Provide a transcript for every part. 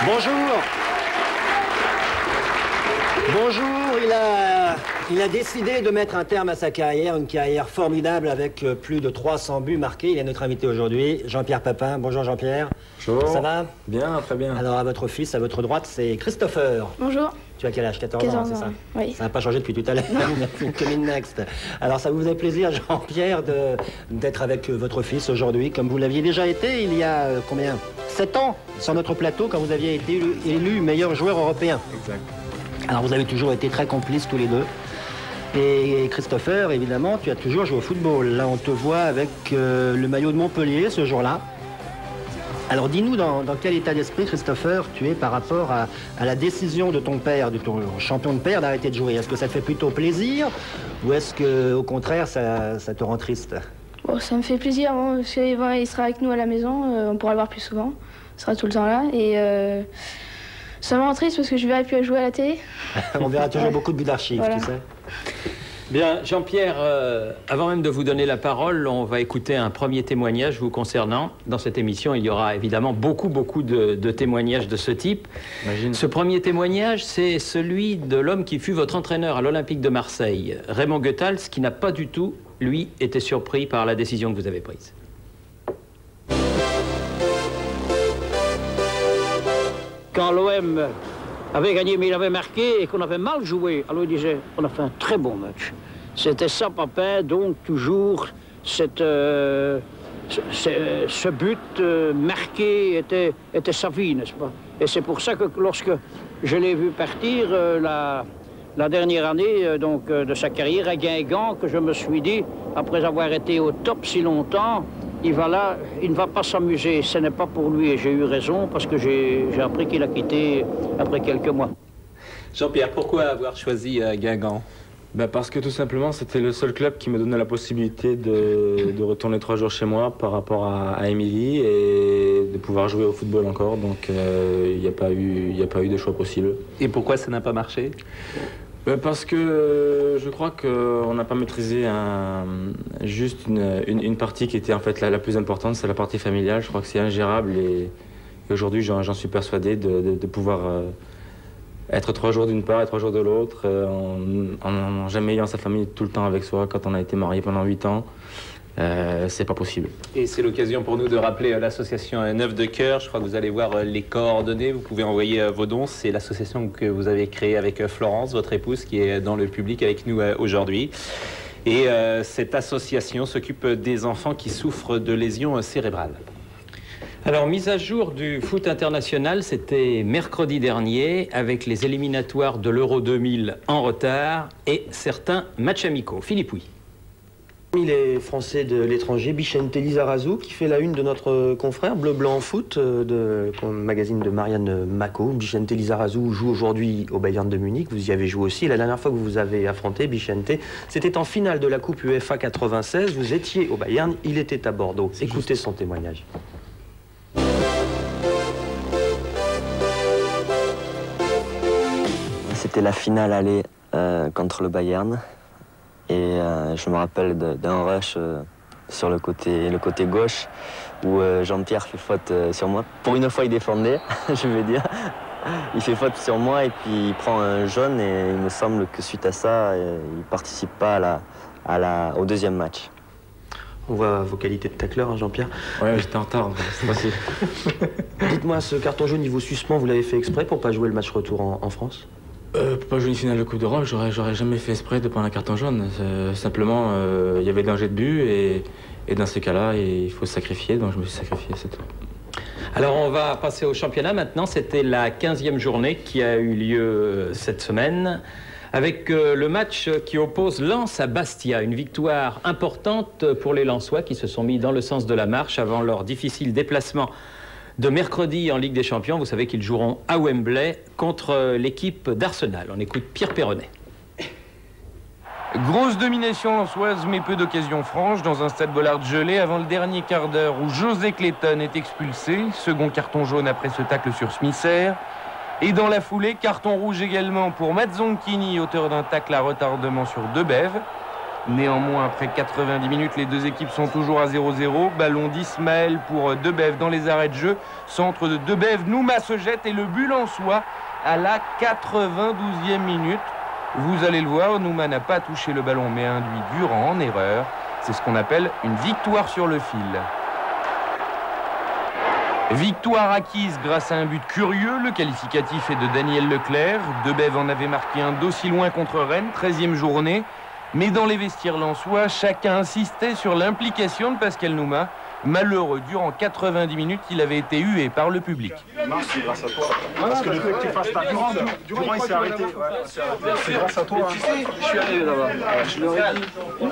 Bonjour. Bonjour, il a décidé de mettre un terme à sa carrière, une carrière formidable avec plus de 300 buts marqués. Il est notre invité aujourd'hui, Jean-Pierre Papin. Bonjour Jean-Pierre. Bonjour. Ça va? Bien, très bien. Alors à votre fils, à votre droite, c'est Christopher. Bonjour. Tu as quel âge? 14 ans, c'est ça? Oui. Ça n'a pas changé depuis tout à l'heure. Coming next. Alors ça vous fait plaisir, Jean-Pierre, d'être avec votre fils aujourd'hui, comme vous l'aviez déjà été il y a combien? 7 ans sur notre plateau, quand vous aviez été élu meilleur joueur européen. Exact. Alors vous avez toujours été très complices tous les deux. Et Christopher, évidemment, tu as toujours joué au football. Là, on te voit avec le maillot de Montpellier ce jour-là. Alors dis-nous dans quel état d'esprit, Christopher, tu es par rapport à la décision de ton père, de ton champion de père, d'arrêter de jouer. Est-ce que ça te fait plutôt plaisir ou est-ce que, au contraire, ça te rend triste? Bon, ça me fait plaisir, bon, parce qu'il sera avec nous à la maison, on pourra le voir plus souvent. Il sera tout le temps là. Et ça me rend triste parce que je ne verrai plus à jouer à la télé. On verra toujours beaucoup de buts d'archives, voilà. Tu sais. Bien, Jean-Pierre, avant même de vous donner la parole, on va écouter un premier témoignage vous concernant. Dans cette émission, il y aura évidemment beaucoup de témoignages de ce type. Imagine. Ce premier témoignage, c'est celui de l'homme qui fut votre entraîneur à l'Olympique de Marseille, Raymond Goethals, qui n'a pas du tout, lui, été surpris par la décision que vous avez prise. Quand l'OM avait gagné, mais il avait marqué et qu'on avait mal joué, alors il disait, on a fait un très bon match. C'était ça, Papin, donc toujours ce but marqué était sa vie, n'est-ce pas? Et c'est pour ça que lorsque je l'ai vu partir la dernière année de sa carrière à Guingamp, que je me suis dit, après avoir été au top si longtemps, il ne va pas s'amuser. Ce n'est pas pour lui. Et j'ai eu raison parce que j'ai appris qu'il a quitté après quelques mois. Jean-Pierre, pourquoi avoir choisi Guingamp? Parce que tout simplement, c'était le seul club qui me donnait la possibilité de retourner 3 jours chez moi par rapport à Émilie et de pouvoir jouer au football encore. Donc, il n'y a pas eu de choix possible. Et pourquoi ça n'a pas marché? Parce que je crois qu'on n'a pas maîtrisé juste une partie qui était en fait la plus importante, c'est la partie familiale. Je crois que c'est ingérable et aujourd'hui j'en suis persuadé de pouvoir être 3 jours d'une part et 3 jours de l'autre, en jamais ayant sa famille tout le temps avec soi quand on a été marié pendant 8 ans. C'est pas possible. Et c'est l'occasion pour nous de rappeler l'association Neuf de Cœur. Je crois que vous allez voir les coordonnées. Vous pouvez envoyer vos dons. C'est l'association que vous avez créée avec Florence, votre épouse, qui est dans le public avec nous aujourd'hui. Et cette association s'occupe des enfants qui souffrent de lésions cérébrales. Alors, mise à jour du foot international, c'était mercredi dernier, avec les éliminatoires de l'Euro 2000 en retard et certains matchs amicaux. Philippe Huy. Les Français de l'étranger, Bichente Lizarazu, qui fait la une de notre confrère Bleu Blanc Foot, magazine de Marianne Mako. Bichente Lizarazu joue aujourd'hui au Bayern de Munich. Vous y avez joué aussi. La dernière fois que vous vous avez affronté, Bichente, c'était en finale de la Coupe UEFA 96. Vous étiez au Bayern, il était à Bordeaux. Écoutez son témoignage. C'était la finale aller contre le Bayern. Et je me rappelle d'un rush sur le côté gauche où Jean-Pierre fait faute sur moi. Pour une fois, il défendait, je vais dire. Il fait faute sur moi et puis il prend un jaune et il me semble que suite à ça, il ne participe pas au deuxième match. On voit vos qualités de tacleur, hein, Jean-Pierre. Ouais, j'étais en retard, c'est facile. Dites-moi, ce carton jaune niveau suspens, vous l'avez fait exprès pour ne pas jouer le match retour en France? Pour pas jouer une finale de Coupe d'Europe, j'aurais jamais fait exprès de prendre un carton jaune. Simplement, il y avait danger de but et dans ces cas-là, il faut se sacrifier, donc je me suis sacrifié, c'est tout. Alors on va passer au championnat maintenant. C'était la 15e journée qui a eu lieu cette semaine avec le match qui oppose Lens à Bastia. Une victoire importante pour les Lensois qui se sont mis dans le sens de la marche avant leur difficile déplacement de mercredi en Ligue des Champions. Vous savez qu'ils joueront à Wembley contre l'équipe d'Arsenal. On écoute Pierre Perronnet. Grosse domination lensoise, mais peu d'occasions franches dans un stade Bollard gelé avant le dernier quart d'heure où José Clayton est expulsé. Second carton jaune après ce tacle sur Smisser. Et dans la foulée, carton rouge également pour Mazzonchini, auteur d'un tacle à retardement sur Debev. Néanmoins, après 90 minutes, les deux équipes sont toujours à 0-0. Ballon d'Ismaël pour Debève dans les arrêts de jeu. Centre de Debève, Nouma se jette et le but en soi à la 92e minute. Vous allez le voir, Nouma n'a pas touché le ballon mais induit Durand en erreur. C'est ce qu'on appelle une victoire sur le fil. Victoire acquise grâce à un but curieux. Le qualificatif est de Daniel Leclerc. Debève en avait marqué un d'aussi loin contre Rennes, 13e journée. Mais dans les vestiaires lensois, chacun insistait sur l'implication de Pascal Nouma. Malheureux, durant 90 minutes, il avait été hué par le public. C'est grâce à toi. Parce que le fait que tu fasses ta Durand il s'est arrêté. C'est grâce à toi. Tu sais, je suis arrivé là-bas. Je leur ai dit,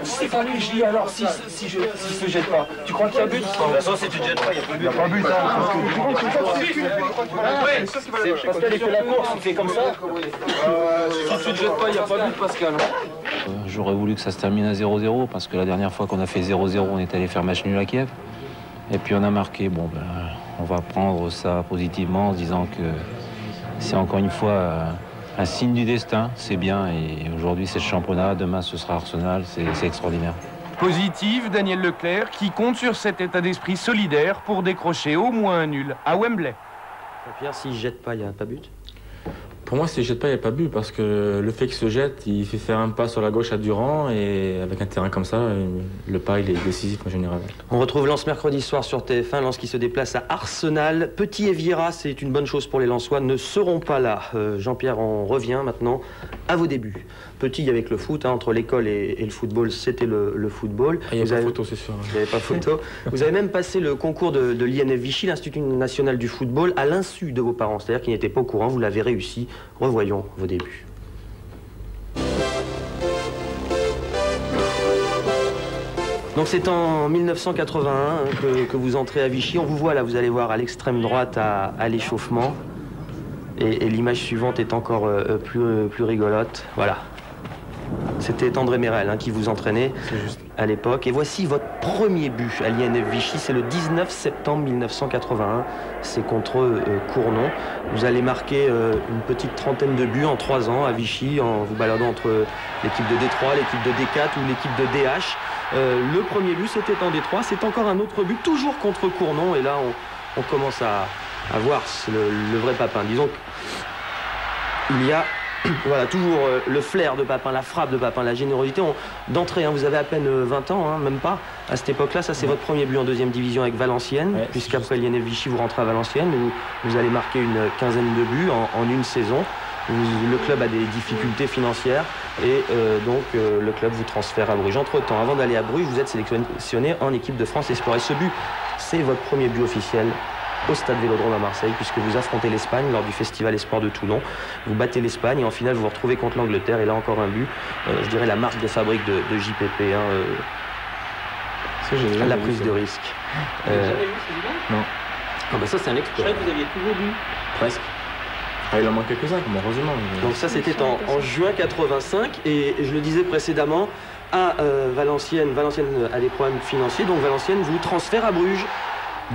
c'est pas lui, je dis alors si se jette pas. Tu crois qu'il y a but? De toute façon, si tu te jettes pas, il n'y a pas but. Pascal, il fait la course, il fait comme ça. Si tu te jettes pas, il n'y a pas but, Pascal. J'aurais voulu que ça se termine à 0-0 parce que la dernière fois qu'on a fait 0-0, on est allé faire match nul à Kiev. Et puis on a marqué. Bon, ben, on va prendre ça positivement en se disant que c'est encore une fois un signe du destin. C'est bien et aujourd'hui c'est le championnat, demain ce sera Arsenal, c'est extraordinaire. Positive, Daniel Leclerc qui compte sur cet état d'esprit solidaire pour décrocher au moins un nul à Wembley. Pierre, s'il ne jette pas, il n'y a pas but? Pour moi, s'il ne jette pas, il n'y a pas but parce que le fait qu'il se jette, il fait faire un pas sur la gauche à Durand et avec un terrain comme ça, le pas il est décisif en général. On retrouve Lens mercredi soir sur TF1, Lens qui se déplace à Arsenal. Petit et Vieira, c'est une bonne chose pour les Lensois, ne seront pas là. Jean-Pierre, on revient maintenant à vos débuts. Petit avec le foot, hein, entre l'école et le football, c'était le football. Il n'y avait pas photo, c'est sûr. Il n'y avait pas photo. Vous avez même passé le concours de l'INF Vichy, l'Institut national du football, à l'insu de vos parents, c'est-à-dire qu'ils n'étaient pas au courant, vous l'avez réussi. Revoyons vos débuts. Donc c'est en 1981 que vous entrez à Vichy. On vous voit là, vous allez voir à l'extrême droite à l'échauffement. Et l'image suivante est encore plus rigolote. Voilà. C'était André Mérel qui vous entraînait à l'époque. Et voici votre premier but à l'INF Vichy. C'est le 19 septembre 1981. C'est contre Cournon. Vous allez marquer une petite trentaine de buts en 3 ans à Vichy, en vous baladant entre l'équipe de D3, l'équipe de D4 ou l'équipe de DH. Le premier but, c'était en D3. C'est encore un autre but, toujours contre Cournon. Et là, on commence à voir le vrai Papin. Disons qu'il y a voilà, toujours le flair de Papin, la frappe de Papin, la générosité. D'entrée, vous avez à peine 20 ans, même pas. À cette époque-là, ça c'est votre premier but en 2e division avec Valenciennes, puisqu'après l'INF Vichy, vous rentrez à Valenciennes, où vous allez marquer une quinzaine de buts en une saison. Le club a des difficultés financières et donc le club vous transfère à Bruges. Entre-temps, avant d'aller à Bruges, vous êtes sélectionné en équipe de France Espoir. Et ce but, c'est votre premier but officiel au Stade Vélodrome à Marseille, puisque vous affrontez l'Espagne lors du Festival Espoir de Toulon. Vous battez l'Espagne et en finale vous vous retrouvez contre l'Angleterre. Et là encore un but, je dirais la marque de fabrique de JPP, la prise de risque. Non. Ah bah ça c'est un exploit. Je croyais que vous aviez toujours vu. Presque. Ah, il en manque quelques-uns, heureusement. Donc ça c'était en juin 85 et je le disais précédemment, à Valenciennes a des problèmes financiers, donc Valenciennes vous transfère à Bruges.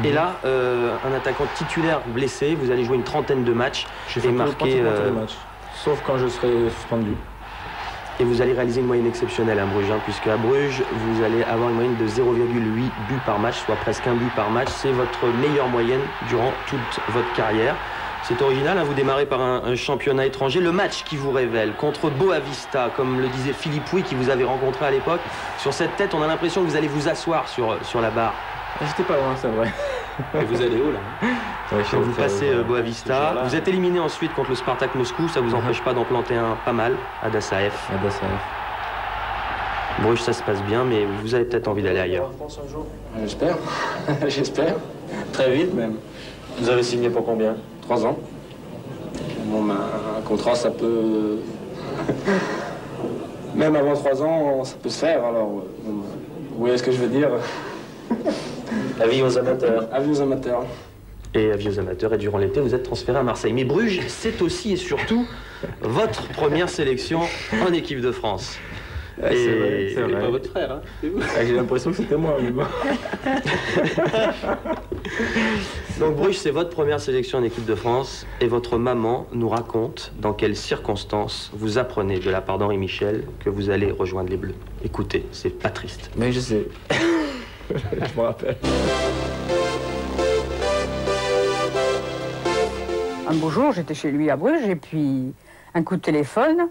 Et là, un attaquant titulaire blessé, vous allez jouer une trentaine de matchs et marquer. Sauf quand je serai suspendu. Et vous allez réaliser une moyenne exceptionnelle à Bruges, puisqu'à Bruges, vous allez avoir une moyenne de 0,8 buts par match, soit presque un but par match. C'est votre meilleure moyenne durant toute votre carrière. C'est original, vous démarrez par un championnat étranger. Le match qui vous révèle contre Boavista, comme le disait Philippe Pouy, qui vous avait rencontré à l'époque, sur cette tête, on a l'impression que vous allez vous asseoir sur la barre. J'étais pas loin, c'est vrai. Et vous allez où là? Vous passez Boavista. Vous êtes éliminé ensuite contre le Spartak Moscou. Ça vous empêche pas d'en planter un pas mal à Dassaev. Bruges, ça se passe bien, mais vous avez peut-être envie d'aller ailleurs. J'espère. J'espère. Très vite même. Vous avez signé pour combien? 3 ans. Bon, ben, un contrat, ça peut... Même avant 3 ans, ça peut se faire. Alors, vous voyez ce que je veux dire? Avis aux amateurs. Avis aux amateurs. Et avis aux amateurs, et durant l'été, vous êtes transféré à Marseille. Mais Bruges, c'est aussi et surtout votre première sélection en équipe de France. C'est vrai. Pas votre frère, J'ai l'impression que c'était moi. Mais bon. Donc Bruges, c'est votre première sélection en équipe de France et votre maman nous raconte dans quelles circonstances vous apprenez de la part d'Henri Michel que vous allez rejoindre les Bleus. Écoutez, c'est pas triste. Mais je sais. Je me rappelle. Un beau jour, j'étais chez lui à Bruges et puis un coup de téléphone.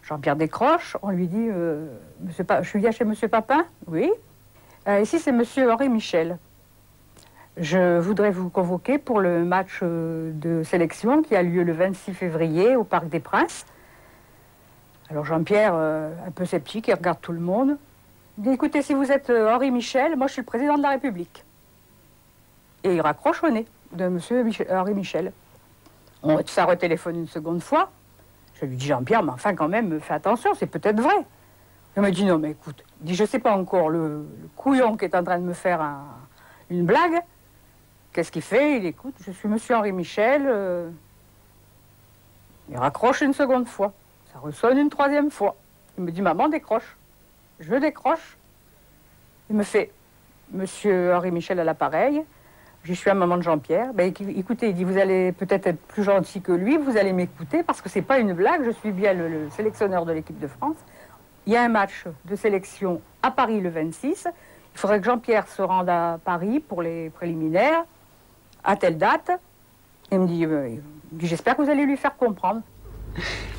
Jean-Pierre décroche, on lui dit je viens chez Monsieur Papin? Oui. Ici, c'est Monsieur Henri Michel. Je voudrais vous convoquer pour le match de sélection qui a lieu le 26 février au Parc des Princes. Alors Jean-Pierre, un peu sceptique, il regarde tout le monde. Il dit, écoutez, si vous êtes Henri Michel, moi je suis le président de la République. Et il raccroche au nez de Monsieur Henri Michel. Ça retéléphone une seconde fois. Je lui dis, Jean-Pierre, mais enfin quand même, fais attention, c'est peut-être vrai. Il me dit, non mais écoute, il dit, je sais pas encore, le couillon qui est en train de me faire une blague. Qu'est-ce qu'il fait? Il écoute, je suis Monsieur Henri Michel. Il raccroche une seconde fois. Ça ressonne une troisième fois. Il me dit, maman, décroche. Je décroche. Il me fait, Monsieur Henri Michel à l'appareil. Je suis la maman de Jean-Pierre. Ben, écoutez, il dit, vous allez peut-être être plus gentil que lui, vous allez m'écouter, parce que c'est pas une blague, je suis bien le sélectionneur de l'équipe de France. Il y a un match de sélection à Paris le 26. Il faudrait que Jean-Pierre se rende à Paris pour les préliminaires, à telle date. Il me dit, j'espère que vous allez lui faire comprendre.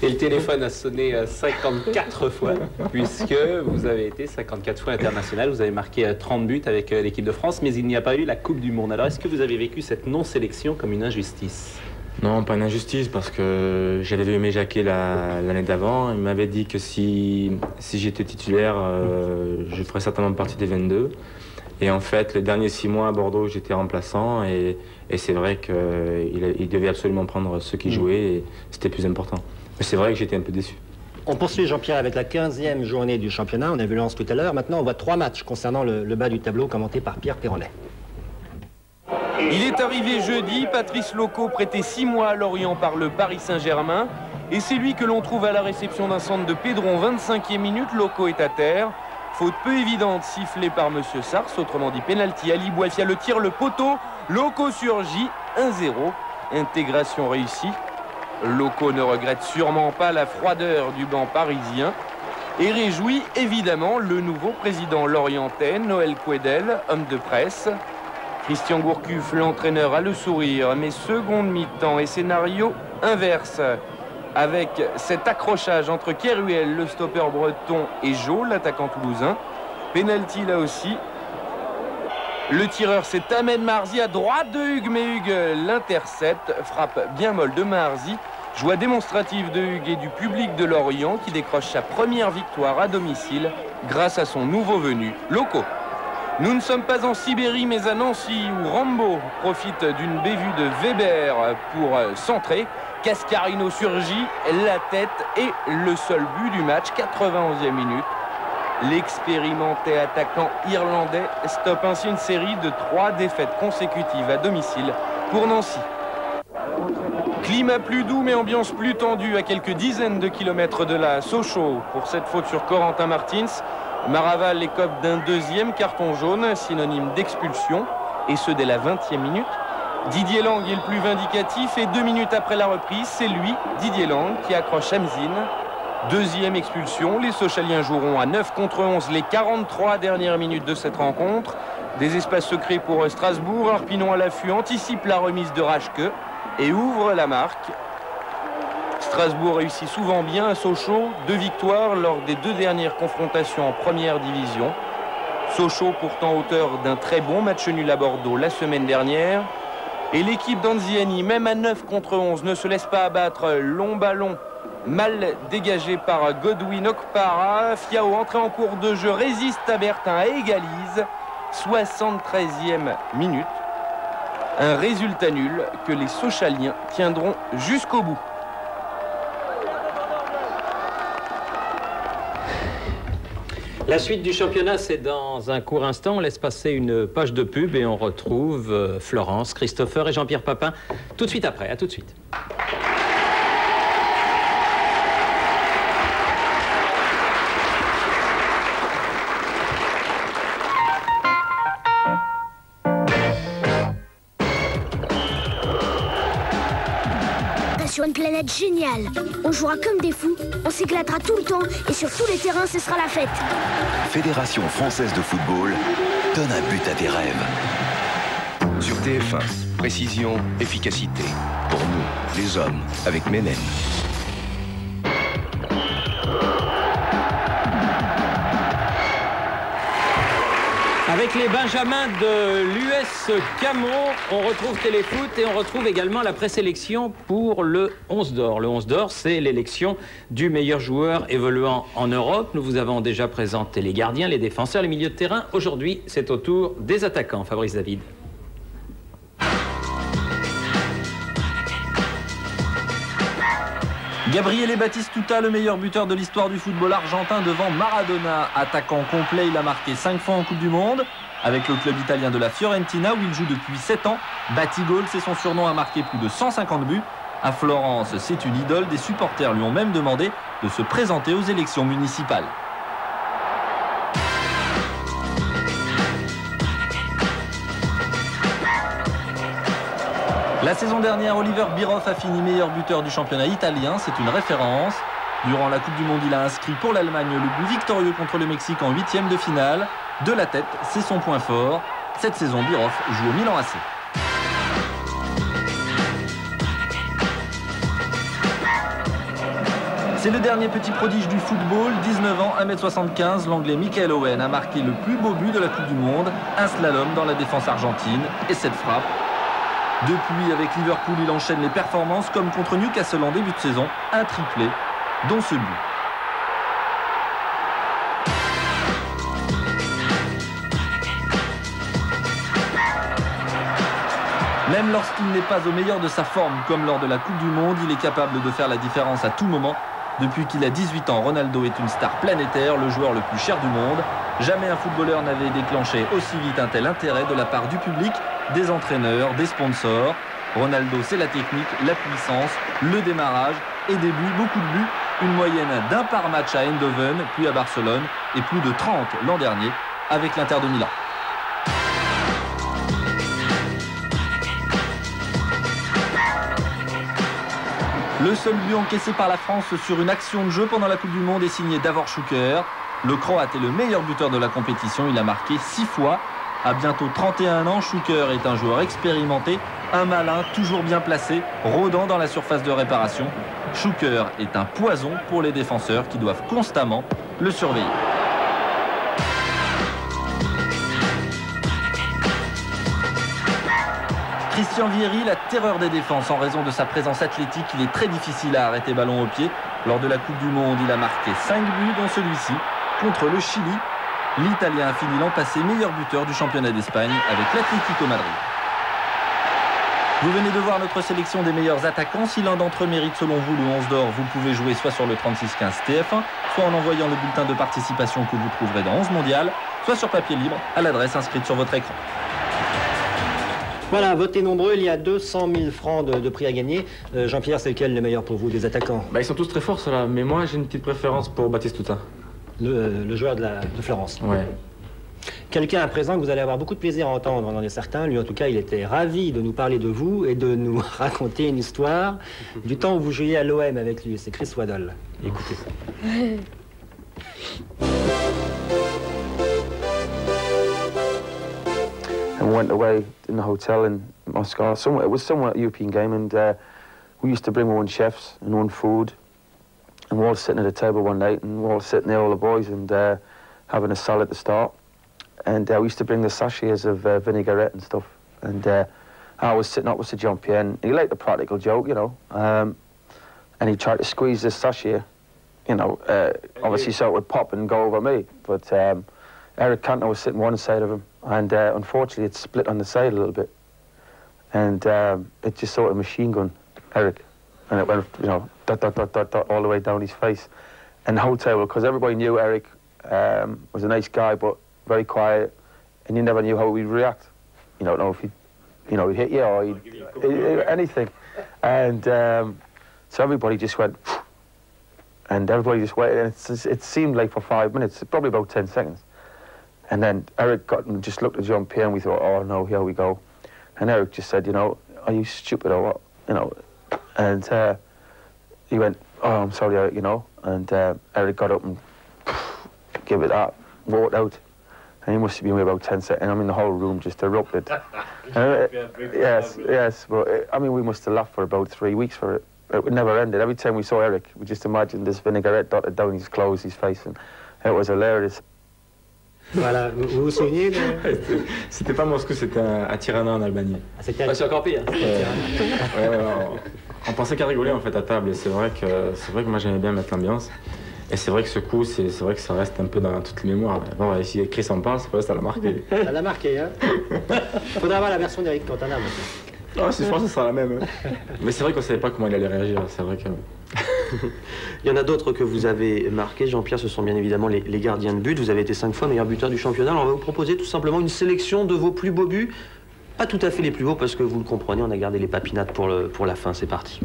Et le téléphone a sonné 54 fois, puisque vous avez été 54 fois international, vous avez marqué 30 buts avec l'équipe de France, mais il n'y a pas eu la Coupe du Monde. Alors est-ce que vous avez vécu cette non-sélection comme une injustice? Non, pas une injustice, parce que j'avais vu Aimé Jacquet l'année d'avant. Il m'avait dit que si j'étais titulaire, je ferais certainement partie des 22. Et en fait, les derniers 6 mois à Bordeaux, j'étais remplaçant et c'est vrai qu'il devait absolument prendre ceux qui jouaient et c'était plus important. Mais c'est vrai que j'étais un peu déçu. On poursuit, Jean-Pierre, avec la 15e journée du championnat. On a vu Lens tout à l'heure. Maintenant, on voit 3 matchs concernant le bas du tableau commenté par Pierre Perronnet. Il est arrivé jeudi, Patrice Loco, prêté 6 mois à Lorient par le Paris Saint-Germain. Et c'est lui que l'on trouve à la réception d'un centre de Pédron, 25e minute. Loco est à terre. Faute peu évidente sifflée par Monsieur Sars, autrement dit pénalty. Ali Bouafia le tire, le poteau. Loco surgit, 1-0. Intégration réussie. Loco ne regrette sûrement pas la froideur du banc parisien et réjouit évidemment le nouveau président lorientais, Noël Quedel, homme de presse. Christian Gourcuff, l'entraîneur, a le sourire, mais seconde mi-temps et scénario inverse. Avec cet accrochage entre Keruel, le stopper breton, et Jo, l'attaquant toulousain. Pénalty là aussi. Le tireur, c'est Ahmed Marzi à droite de Hugues, mais Hugues l'intercepte. Frappe bien molle de Marzi. Joie démonstrative de Hugues et du public de Lorient qui décroche sa première victoire à domicile grâce à son nouveau venu, Loco. Nous ne sommes pas en Sibérie mais à Nancy où Rambo profite d'une bévue de Weber pour centrer. Cascarino surgit, la tête et le seul but du match, 91e minute. L'expérimenté attaquant irlandais stoppe ainsi une série de 3 défaites consécutives à domicile pour Nancy. Climat plus doux mais ambiance plus tendue à quelques dizaines de kilomètres de là. Sochaux pour cette faute sur Corentin Martins. Maraval écope d'un 2e carton jaune, synonyme d'expulsion, et ce dès la 20e minute. Didier Lang est le plus vindicatif et 2 minutes après la reprise, c'est lui, Didier Lang, qui accroche Hamzin. 2e expulsion, les Sochaliens joueront à 9 contre 11 les 43 dernières minutes de cette rencontre. Des espaces secrets pour Strasbourg, Arpinon à l'affût anticipe la remise de Raschke et ouvre la marque. Strasbourg réussit souvent bien à Sochaux, 2 victoires lors des 2 dernières confrontations en première division. Sochaux pourtant auteur d'un très bon match nul à Bordeaux la semaine dernière. Et l'équipe d'Anziani, même à 9 contre 11, ne se laisse pas abattre. Long ballon, mal dégagé par Godwin Okpara. Fiao, entré en cours de jeu, résiste à Bertin et égalise. 73e minute. Un résultat nul que les Sochaliens tiendront jusqu'au bout. La suite du championnat, c'est dans un court instant. On laisse passer une page de pub et on retrouve Florence, Christopher et Jean-Pierre Papin tout de suite après. À tout de suite. sur une planète géniale. On jouera comme des fous, on s'éclatera tout le temps et sur tous les terrains, ce sera la fête. Fédération française de football, donne un but à tes rêves. Sur TF1, précision, efficacité. Pour nous, les hommes, avec Ménène. Avec les Benjamins de l'US Camon, on retrouve Téléfoot et on retrouve également la présélection pour le 11 d'or. Le 11 d'or, c'est l'élection du meilleur joueur évoluant en Europe. Nous vous avons déjà présenté les gardiens, les défenseurs, les milieux de terrain. Aujourd'hui, c'est au tour des attaquants. Fabrice David. Gabriele Batistuta, le meilleur buteur de l'histoire du football argentin devant Maradona. Attaquant complet, il a marqué 5 fois en Coupe du Monde. Avec le club italien de la Fiorentina où il joue depuis 7 ans. Batigol, c'est son surnom, a marqué plus de 150 buts. À Florence, c'est une idole. Des supporters lui ont même demandé de se présenter aux élections municipales. La saison dernière, Oliver Bierhoff a fini meilleur buteur du championnat italien. C'est une référence. Durant la Coupe du Monde, il a inscrit pour l'Allemagne le but victorieux contre le Mexique en 8e de finale. De la tête, c'est son point fort. Cette saison, Bierhoff joue au Milan AC. C'est le dernier petit prodige du football, 19 ans, 1m75, l'anglais Michael Owen a marqué le plus beau but de la Coupe du Monde, un slalom dans la défense argentine et cette frappe. Depuis, avec Liverpool, il enchaîne les performances comme contre Newcastle en début de saison, un triplé, dont ce but. Même lorsqu'il n'est pas au meilleur de sa forme, comme lors de la Coupe du Monde, il est capable de faire la différence à tout moment. Depuis qu'il a 18 ans, Ronaldo est une star planétaire, le joueur le plus cher du monde. Jamais un footballeur n'avait déclenché aussi vite un tel intérêt de la part du public, des entraîneurs, des sponsors. Ronaldo, c'est la technique, la puissance, le démarrage et des buts, beaucoup de buts. Une moyenne d'1 par match à Eindhoven, puis à Barcelone, et plus de 30 l'an dernier avec l'Inter de Milan. Le seul but encaissé par la France sur une action de jeu pendant la Coupe du Monde est signé Davor Šuker. Le Croate est le meilleur buteur de la compétition. Il a marqué 6 fois. À bientôt 31 ans, Šuker est un joueur expérimenté, un malin, toujours bien placé, rôdant dans la surface de réparation. Šuker est un poison pour les défenseurs qui doivent constamment le surveiller. Christian Vieri, la terreur des défenses en raison de sa présence athlétique, il est très difficile à arrêter ballon au pied. Lors de la Coupe du Monde, il a marqué 5 buts, dont celui-ci, contre le Chili. L'Italien a fini l'an passé meilleur buteur du championnat d'Espagne avec l'Atlético Madrid. Vous venez de voir notre sélection des meilleurs attaquants. Si l'un d'entre eux mérite selon vous le 11 d'or, vous pouvez jouer soit sur le 3615 TF1, soit en envoyant le bulletin de participation que vous trouverez dans 11 mondial, soit sur papier libre à l'adresse inscrite sur votre écran. Voilà, votez nombreux, il y a 200 000 francs de prix à gagner. Jean-Pierre, c'est lequel le meilleur pour vous des attaquants? Ils sont tous très forts ceux-là, mais moi j'ai une petite préférence pour Batistuta. Le joueur de Florence. Ouais. Quelqu'un à présent que vous allez avoir beaucoup de plaisir à entendre, on en est certain. Lui, en tout cas, il était ravi de nous parler de vous et de nous raconter une histoire du temps où vous jouiez à l'OM avec lui. C'est Chris Waddle. Écoutez ça. And went away in the hotel in Moscow. It was somewhere European game, and we used to bring our own chefs and our own food. And we're all sitting at a table one night, and we're all sitting there, all the boys, and having a salad to start. And we used to bring the sachets of vinaigrette and stuff. And I was sitting opposite John Pierre, and he liked the practical joke, you know. And he tried to squeeze this sachet, you know, obviously so it would pop and go over me. But Eric Cantona was sitting one side of him, and unfortunately it split on the side a little bit. And it just sort of machine gun Eric. And it went, you know, dot, dot, dot, dot, dot, all the way down his face. And the whole table, because everybody knew Eric was a nice guy, but very quiet, and you never knew how he'd react. You don't know if he'd, you know, he'd hit you or he'd anything. And so everybody just went, and everybody just waited, and it seemed like for 5 minutes, probably about 10 seconds. And then Eric got and just looked at John Pierre, and we thought, oh no, here we go. And Eric just said, you know, are you stupid or what? You know, and he went, "Oh, I'm sorry, Eric," you know, and Eric got up and gave it that, walked out. And he must have been away about 10 seconds. I mean, the whole room just erupted. Yes, but I mean, we must have laughed for about 3 weeks for it. It never ended. Every time we saw Eric, we just imagined this vinaigrette dotted down his clothes, his face, and it was hilarious. Voilà, vous vous souvenez de... C'était pas Moscou, c'était à Tirana en Albanie. Ah, c'est encore pire. On pensait qu'à rigoler en fait à table et c'est vrai que moi j'aimais bien mettre l'ambiance. Et c'est vrai que ce coup, c'est vrai que ça reste un peu dans toutes les mémoires. Bon, si Chris en parle, c'est vrai, ça l'a marqué. Ça l'a marqué, hein. Faudra avoir la version d'Eric Cantona maintenant. Ah, c'est sûr que ça sera la même. Mais c'est vrai qu'on savait pas comment il allait réagir, c'est vrai que... Il y en a d'autres que vous avez marqués, Jean-Pierre, ce sont bien évidemment les gardiens de but. Vous avez été 5 fois meilleur buteur du championnat. Alors on va vous proposer tout simplement une sélection de vos plus beaux buts. Pas tout à fait les plus beaux parce que vous le comprenez, on a gardé les papinades pour la fin. C'est parti.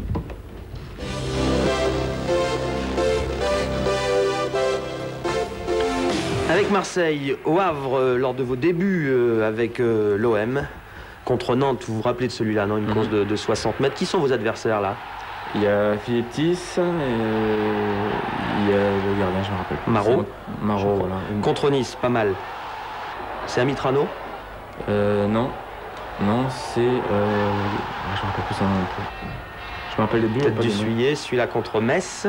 Avec Marseille, au Havre, lors de vos débuts avec l'OM, contre Nantes, vous vous rappelez de celui-là, non? Une course de 60 mètres. Qui sont vos adversaires là? Il y a Philippe Tiss et il y a le gardien, je me rappelle. Marot, voilà. Contre Nice, pas mal. C'est Amitrano? Non. Non, c'est... je me rappelle plus son nom. Je me rappelle les buts. Tête du Suyer, celui-là contre Metz.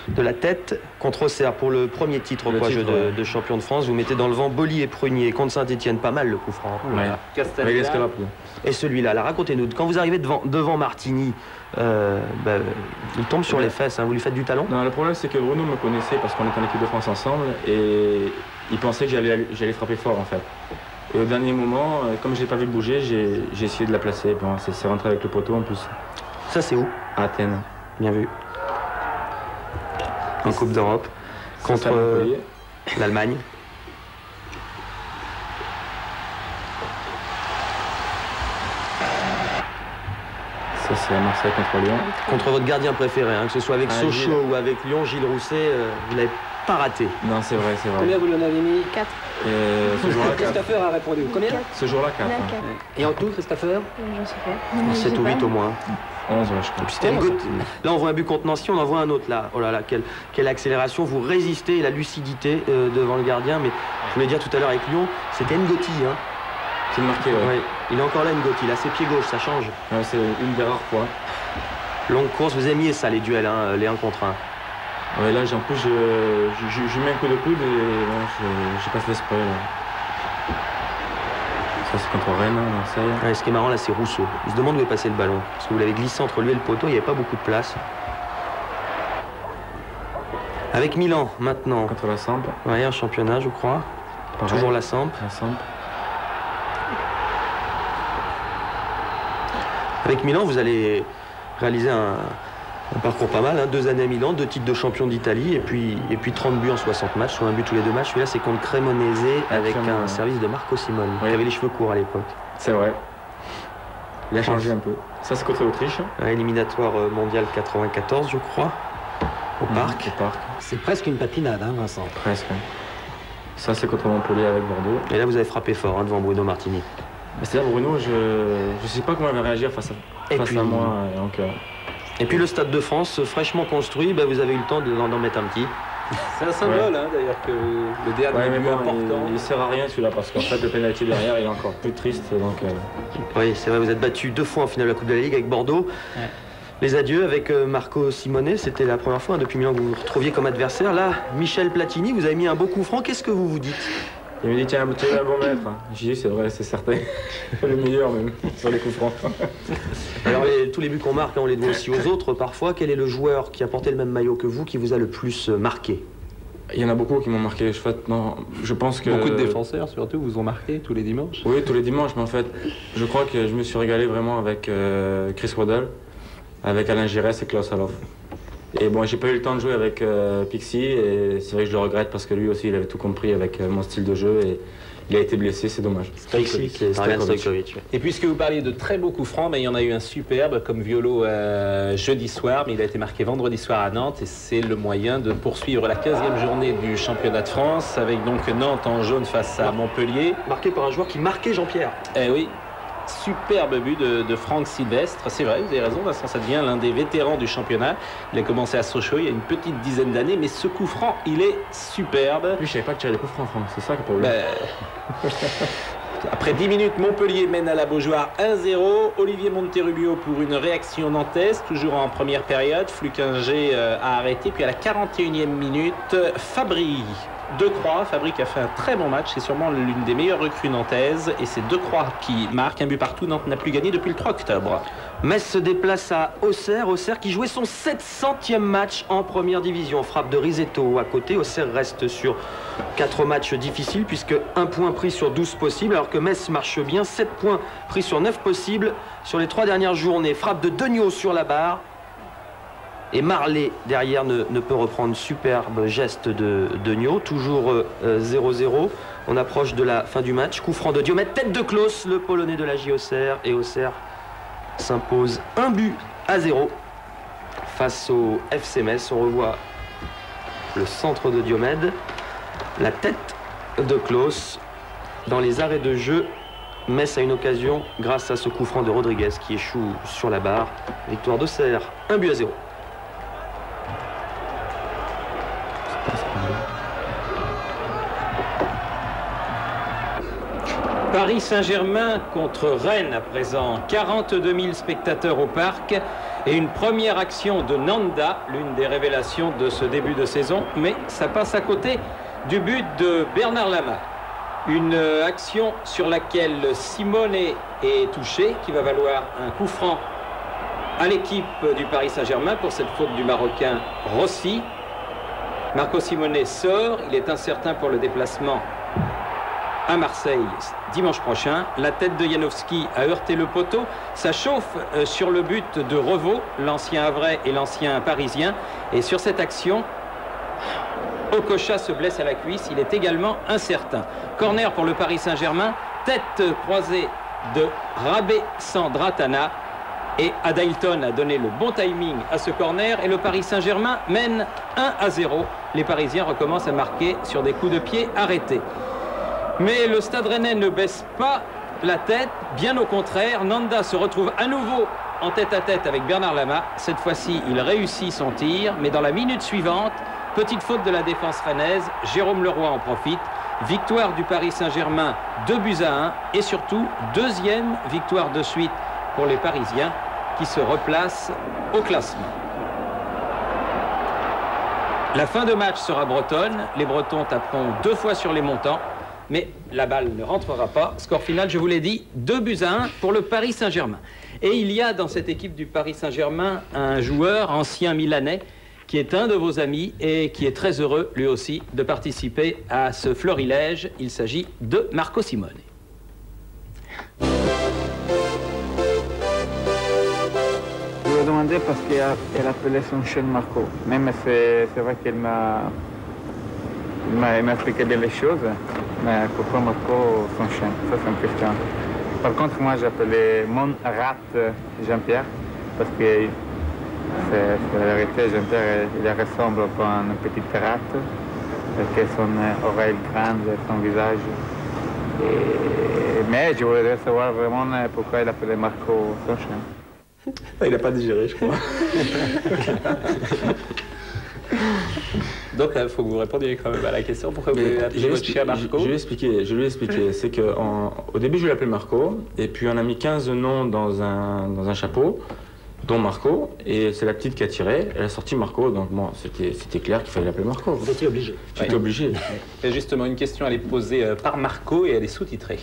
De la tête contre Auxerre pour le premier titre de champion de France. Vous mettez dans le vent Boli et Prunier contre Saint-Etienne, pas mal le coup franc. Ouais. Et celui-là, racontez-nous, quand vous arrivez devant Martini, il tombe sur les fesses, hein, vous lui faites du talon? Non, le problème c'est que Bruno me connaissait parce qu'on était en équipe de France ensemble et il pensait que j'allais frapper fort en fait. Et au dernier moment, comme je l'ai pas vu bouger, j'ai essayé de la placer. Bon, c'est rentré avec le poteau en plus. Ça c'est où? À Athènes. Bien vu. En Coupe d'Europe contre l'Allemagne. Ça c'est à Marseille contre Lyon. Contre votre gardien préféré, hein, que ce soit avec Sochaux ou avec Lyon, Gilles Rousset, vous l'avez pas raté. Non, c'est vrai, c'est vrai. Combien vous lui en avez mis? 4. Ce jour-là, 4. Christopher a répondu. Combien? Ce jour-là, 4. Et en tout, Christopher? Je sais pas. 7 ou 8 au moins. 11, ouais, je crois. C'était une goutte. Là, on voit un but contre Nancy, on en voit un autre là. Oh là là, quelle accélération. Vous résistez, la lucidité devant le gardien. Mais je voulais dire tout à l'heure avec Lyon, c'était N'Goti. Hein. C'est marqué, ouais. Ouais. Il est encore là, N'Goti. Là, c'est pied gauche, ça change. Ouais, c'est une des rares fois. Longue course, vous aimiez ça, les duels, hein, les 1 contre 1. Ouais, là, en plus, je mets un coup de coude et bon, j'ai pas fait exprès. Ça, c'est contre Rennes, Marseille. Ouais, ce qui est marrant, là, c'est Rousseau. Il se demande où est passé le ballon. Parce que vous l'avez glissé entre lui et le poteau, il n'y avait pas beaucoup de place. Avec Milan, maintenant. Contre la Samp. Ouais, un championnat, je crois. Pareil. Toujours la Samp. La Samp. Avec Milan, vous allez réaliser un parcours pas mal, hein. 2 années à Milan, 2 titres de champion d'Italie et puis 30 buts en 60 matchs, soit un but tous les 2 matchs. Celui-là, c'est contre Cremonese avec un service de Marco Simone, qui avait les cheveux courts à l'époque. C'est vrai. Il a changé un peu. Ça, c'est contre l'Autriche. Éliminatoire mondial 94, je crois, au Parc. C'est presque une papinade, hein, Vincent. Presque. Ça, c'est contre Montpellier avec Bordeaux. Et là, vous avez frappé fort, hein, devant Bruno Martini. C'est-à-dire, Bruno, je sais pas comment il va réagir face à moi. Et puis le Stade de France, fraîchement construit, vous avez eu le temps d'en mettre un petit. C'est un symbole, hein, d'ailleurs, que le dernier but important. Il sert à rien celui-là, parce qu'en fait, le pénalty derrière, il est encore plus triste. Donc, Oui, c'est vrai, vous êtes battu 2 fois en finale de la Coupe de la Ligue avec Bordeaux. Ouais. Les adieux avec Marco Simone, c'était la première fois depuis Milan que vous vous retrouviez comme adversaire. Là, Michel Platini, vous avez mis un beau coup franc, qu'est-ce que vous vous dites? Il me dit tiens, tu es un bon maître. J'ai dit c'est vrai, c'est certain. Le meilleur même, sur les coups francs. Alors tous les buts qu'on marque, on les doit aussi aux autres parfois. Quel est le joueur qui a porté le même maillot que vous qui vous a le plus marqué? Il y en a beaucoup qui m'ont marqué. Je pense que... Beaucoup de défenseurs surtout vous ont marqué tous les dimanches? Oui, tous les dimanches, mais en fait, je crois que je me suis régalé vraiment avec Chris Waddle, avec Alain Giresse et Klaus Alof. Et bon, j'ai pas eu le temps de jouer avec Pixie et c'est vrai que je le regrette parce que lui aussi il avait tout compris avec mon style de jeu et il a été blessé, c'est dommage. Et puisque vous parliez de très beaux coups francs, il y en a eu un superbe comme Violo jeudi soir, mais il a été marqué vendredi soir à Nantes et c'est le moyen de poursuivre la 15e journée du championnat de France avec donc Nantes en jaune face à Montpellier. Marqué par un joueur qui marquait Jean-Pierre. Eh oui. superbe but de Franck Sylvestre. C'est vrai, vous avez raison, Vincent, ça devient l'un des vétérans du championnat. Il a commencé à Sochaux il y a une petite dizaine d'années, mais ce coup franc, il est superbe. Lui, je savais pas que tu avais des coups francs, Franck, c'est ça le problème. Après 10 minutes, Montpellier mène à la Beaujoire 1-0. Olivier Monterrubio pour une réaction nantaise, toujours en première période. Flukinger a arrêté. Puis à la 41e minute, Fabry Decroix. Fabry qui a fait un très bon match. C'est sûrement l'une des meilleures recrues nantaises. Et c'est Decroix qui marque un but partout. Nantes n'a plus gagné depuis le 3 octobre. Metz se déplace à Auxerre. Auxerre qui jouait son 700e match en première division. Frappe de Risetto à côté. Auxerre reste sur 4 matchs difficiles puisque 1 point pris sur 12 possibles. Alors que Metz marche bien. 7 points pris sur 9 possibles sur les 3 dernières journées. Frappe de Degnaud sur la barre. Et Marley derrière ne peut reprendre. Superbe geste de Degnaud. Toujours 0-0. On approche de la fin du match. Coup franc de Diomède. Tête de Klaus, le Polonais de la J Auxerre. Et Auxerre s'impose 1-0 face au FC Metz. On revoit le centre de Diomède, la tête de Klaus. Dans les arrêts de jeu, Metz a une occasion grâce à ce coup franc de Rodriguez qui échoue sur la barre. Victoire d'Auxerre, 1-0. Paris Saint-Germain contre Rennes à présent. 42 000 spectateurs au parc et une première action de Nanda, l'une des révélations de ce début de saison, mais ça passe à côté du but de Bernard Lama. Une action sur laquelle Simone est touché, qui va valoir un coup franc à l'équipe du Paris Saint-Germain pour cette faute du Marocain Rossi. Marco Simone sort, il est incertain pour le déplacement à Marseille dimanche prochain. La tête de Janowski a heurté le poteau. Ça chauffe sur le but de Revaux, l'ancien Havrais et l'ancien Parisien. Et sur cette action, Okocha se blesse à la cuisse. Il est également incertain. Corner pour le Paris Saint-Germain. Tête croisée de Rabé Sandratana. Et Adailton a donné le bon timing à ce corner. Et le Paris Saint-Germain mène 1-0. Les Parisiens recommencent à marquer sur des coups de pied arrêtés. Mais le Stade Rennais ne baisse pas la tête, bien au contraire. Nanda se retrouve à nouveau en tête-à-tête avec Bernard Lama. Cette fois-ci, il réussit son tir, mais dans la minute suivante, petite faute de la défense rennaise, Jérôme Leroy en profite. Victoire du Paris Saint-Germain, 2-1, et surtout, deuxième victoire de suite pour les Parisiens qui se replacent au classement. La fin de match sera bretonne. Les Bretons taperont 2 fois sur les montants. Mais la balle ne rentrera pas. Score final, je vous l'ai dit, 2-1 pour le Paris Saint-Germain. Et il y a dans cette équipe du Paris Saint-Germain un joueur ancien milanais qui est un de vos amis et qui est très heureux, lui aussi, de participer à ce florilège. Il s'agit de Marco Simone. Je lui ai demandé parce qu'elle appelait son chien Marco. Même c'est vrai qu'elle m'a expliqué bien les choses. Mais pourquoi Marco son chien? Ça, c'est une question. Par contre, moi, j'appelais mon rat Jean-Pierre, parce que c'est la vérité, Jean-Pierre, il ressemble un peu à une petite rat, avec son oreille grande, son visage. Mais je voulais savoir vraiment pourquoi il appelait Marco son chien. Il n'a pas digéré, je crois. Donc il faut que vous répondiez quand même à la question. Pourquoi vous avez appelé votre chien Marco? Je lui ai expliqué. C'est qu'au début, je l'appelais Marco, et puis on a mis 15 noms dans un chapeau, dont Marco, et c'est la petite qui a tiré. Elle a sorti Marco, donc bon, c'était clair qu'il fallait l'appeler Marco. Vous étiez obligé. J'étais obligé. Et justement, une question, elle est posée par Marco et elle est sous-titrée.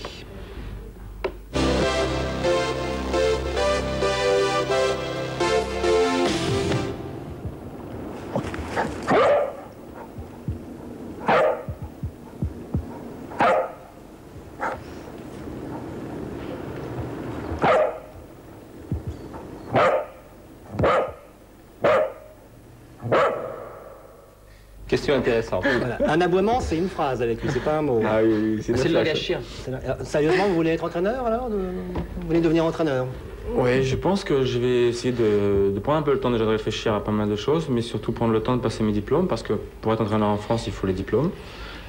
Question intéressante. Voilà. Un aboiement, c'est une phrase avec lui, c'est pas un mot. Ah oui, c'est le langage chien. Sérieusement, vous voulez être entraîneur alors? Vous voulez devenir entraîneur? Oui, je pense que je vais essayer de prendre un peu le temps déjà de réfléchir à pas mal de choses, mais surtout prendre le temps de passer mes diplômes, parce que pour être entraîneur en France, il faut les diplômes.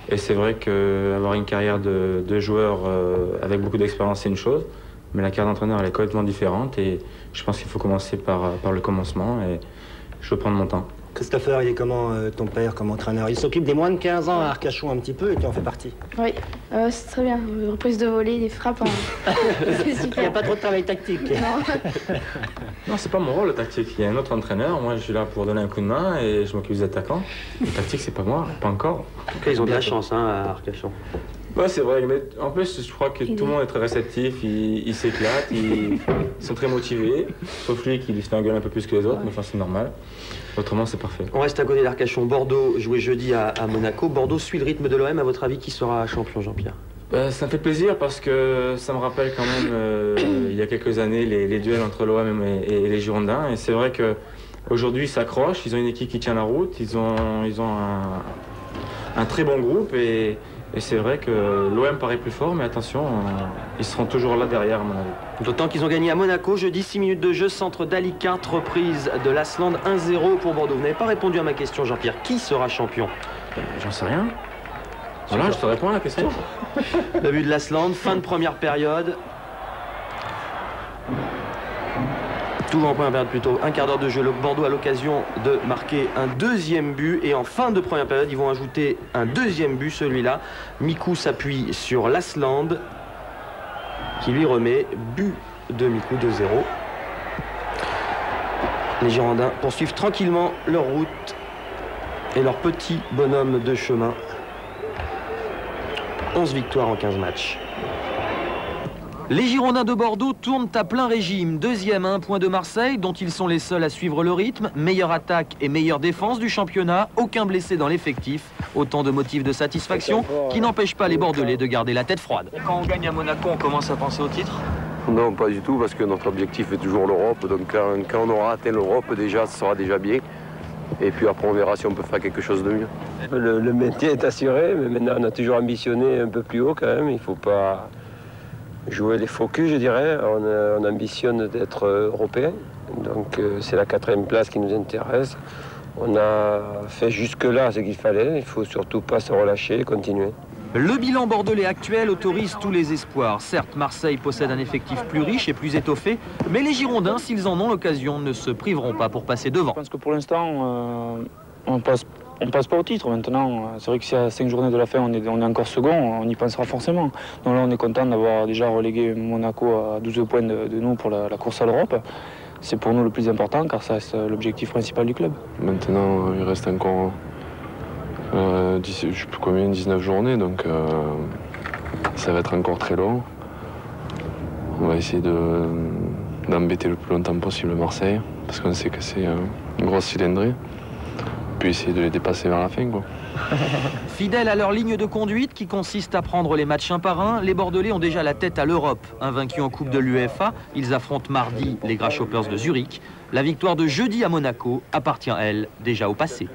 Et c'est vrai qu'avoir une carrière de joueur avec beaucoup d'expérience, c'est une chose, Mais la carte d'entraîneur, elle est complètement différente et je pense qu'il faut commencer par le commencement et je veux prendre mon temps. Christopher, il est comment ton père comme entraîneur? Il s'occupe des moins de 15 ans à Arcachon un petit peu et tu en fais partie. Oui, c'est très bien. Reprise de volée, des frappes. Il n'y a pas trop de travail tactique. Non, c'est pas mon rôle le tactique. Il y a un autre entraîneur. Moi, je suis là pour donner un coup de main et je m'occupe des attaquants. Le tactique, c'est pas moi, pas encore. En tout cas, ils ont de la chance à Arcachon. Ouais, c'est vrai. Mais en plus, je crois que tout le monde est très réceptif. Ils s'éclatent. Ils sont très motivés. Sauf lui qui lui fait engueuler un peu plus que les autres. Mais enfin, c'est normal. Autrement, c'est parfait. On reste à côté d'Arcachon. Bordeaux jouait jeudi à Monaco. Bordeaux suit le rythme de l'OM. À votre avis, qui sera champion, Jean-Pierre? Ça me fait plaisir parce que ça me rappelle quand même, il y a quelques années, les duels entre l'OM et les Girondins. Et c'est vrai qu'aujourd'hui, ils s'accrochent. Ils ont une équipe qui tient la route. Ils ont un très bon groupe. Et c'est vrai que l'OM paraît plus fort, mais attention, ils seront toujours là derrière, à mon avis. D'autant qu'ils ont gagné à Monaco. Jeudi, 6 minutes de jeu, centre d'Alicante, reprise de l'Asland, 1-0 pour Bordeaux. Vous n'avez pas répondu à ma question, Jean-Pierre. Qui sera champion? J'en sais rien. Voilà, je te réponds à la question. Le but de l'Asland, fin de première période. Toujours en première période plutôt, un quart d'heure de jeu. Le Bordeaux a l'occasion de marquer un deuxième but. Et en fin de première période, ils vont ajouter un deuxième but, celui-là. Mikou s'appuie sur l'Asland, qui lui remet but de Mikou, 2-0. Les Girondins poursuivent tranquillement leur route et leur petit bonhomme de chemin. 11 victoires en 15 matchs. Les Girondins de Bordeaux tournent à plein régime. Deuxième à 1 point de Marseille, dont ils sont les seuls à suivre le rythme. Meilleure attaque et meilleure défense du championnat. Aucun blessé dans l'effectif. Autant de motifs de satisfaction qui n'empêchent pas les Bordelais de garder la tête froide. Et quand on gagne à Monaco, on commence à penser au titre? Non, pas du tout, parce que notre objectif est toujours l'Europe. Donc quand on aura atteint l'Europe, déjà, ce sera déjà bien. Et puis après, on verra si on peut faire quelque chose de mieux. Le maintien est assuré, mais maintenant, on a toujours ambitionné un peu plus haut quand même. Il ne faut pas jouer les faux culs, je dirais. On ambitionne d'être européen. Donc c'est la 4e place qui nous intéresse. On a fait jusque-là ce qu'il fallait. Il ne faut surtout pas se relâcher, continuer. Le bilan bordelais actuel autorise tous les espoirs. Certes, Marseille possède un effectif plus riche et plus étoffé, mais les Girondins, s'ils en ont l'occasion, ne se priveront pas pour passer devant. Je pense que pour l'instant, on passe pas au titre. Maintenant, c'est vrai que si à 5 journées de la fin, on est encore second, on y pensera forcément. Donc là, on est content d'avoir déjà relégué Monaco à 12 points de nous pour la course à l'Europe. C'est pour nous le plus important, car ça reste l'objectif principal du club. Maintenant, il reste encore... je ne sais plus combien, 19 journées, donc ça va être encore très long. On va essayer d'embêter le plus longtemps possible Marseille, parce qu'on sait que c'est une grosse cylindrée. Puis essayer de les dépasser vers la fin, quoi. Fidèles à leur ligne de conduite qui consiste à prendre les matchs un par un, les Bordelais ont déjà la tête à l'Europe. Invaincus en Coupe de l'UEFA, ils affrontent mardi les Grasshoppers de Zurich. La victoire de jeudi à Monaco appartient, elle, déjà au passé.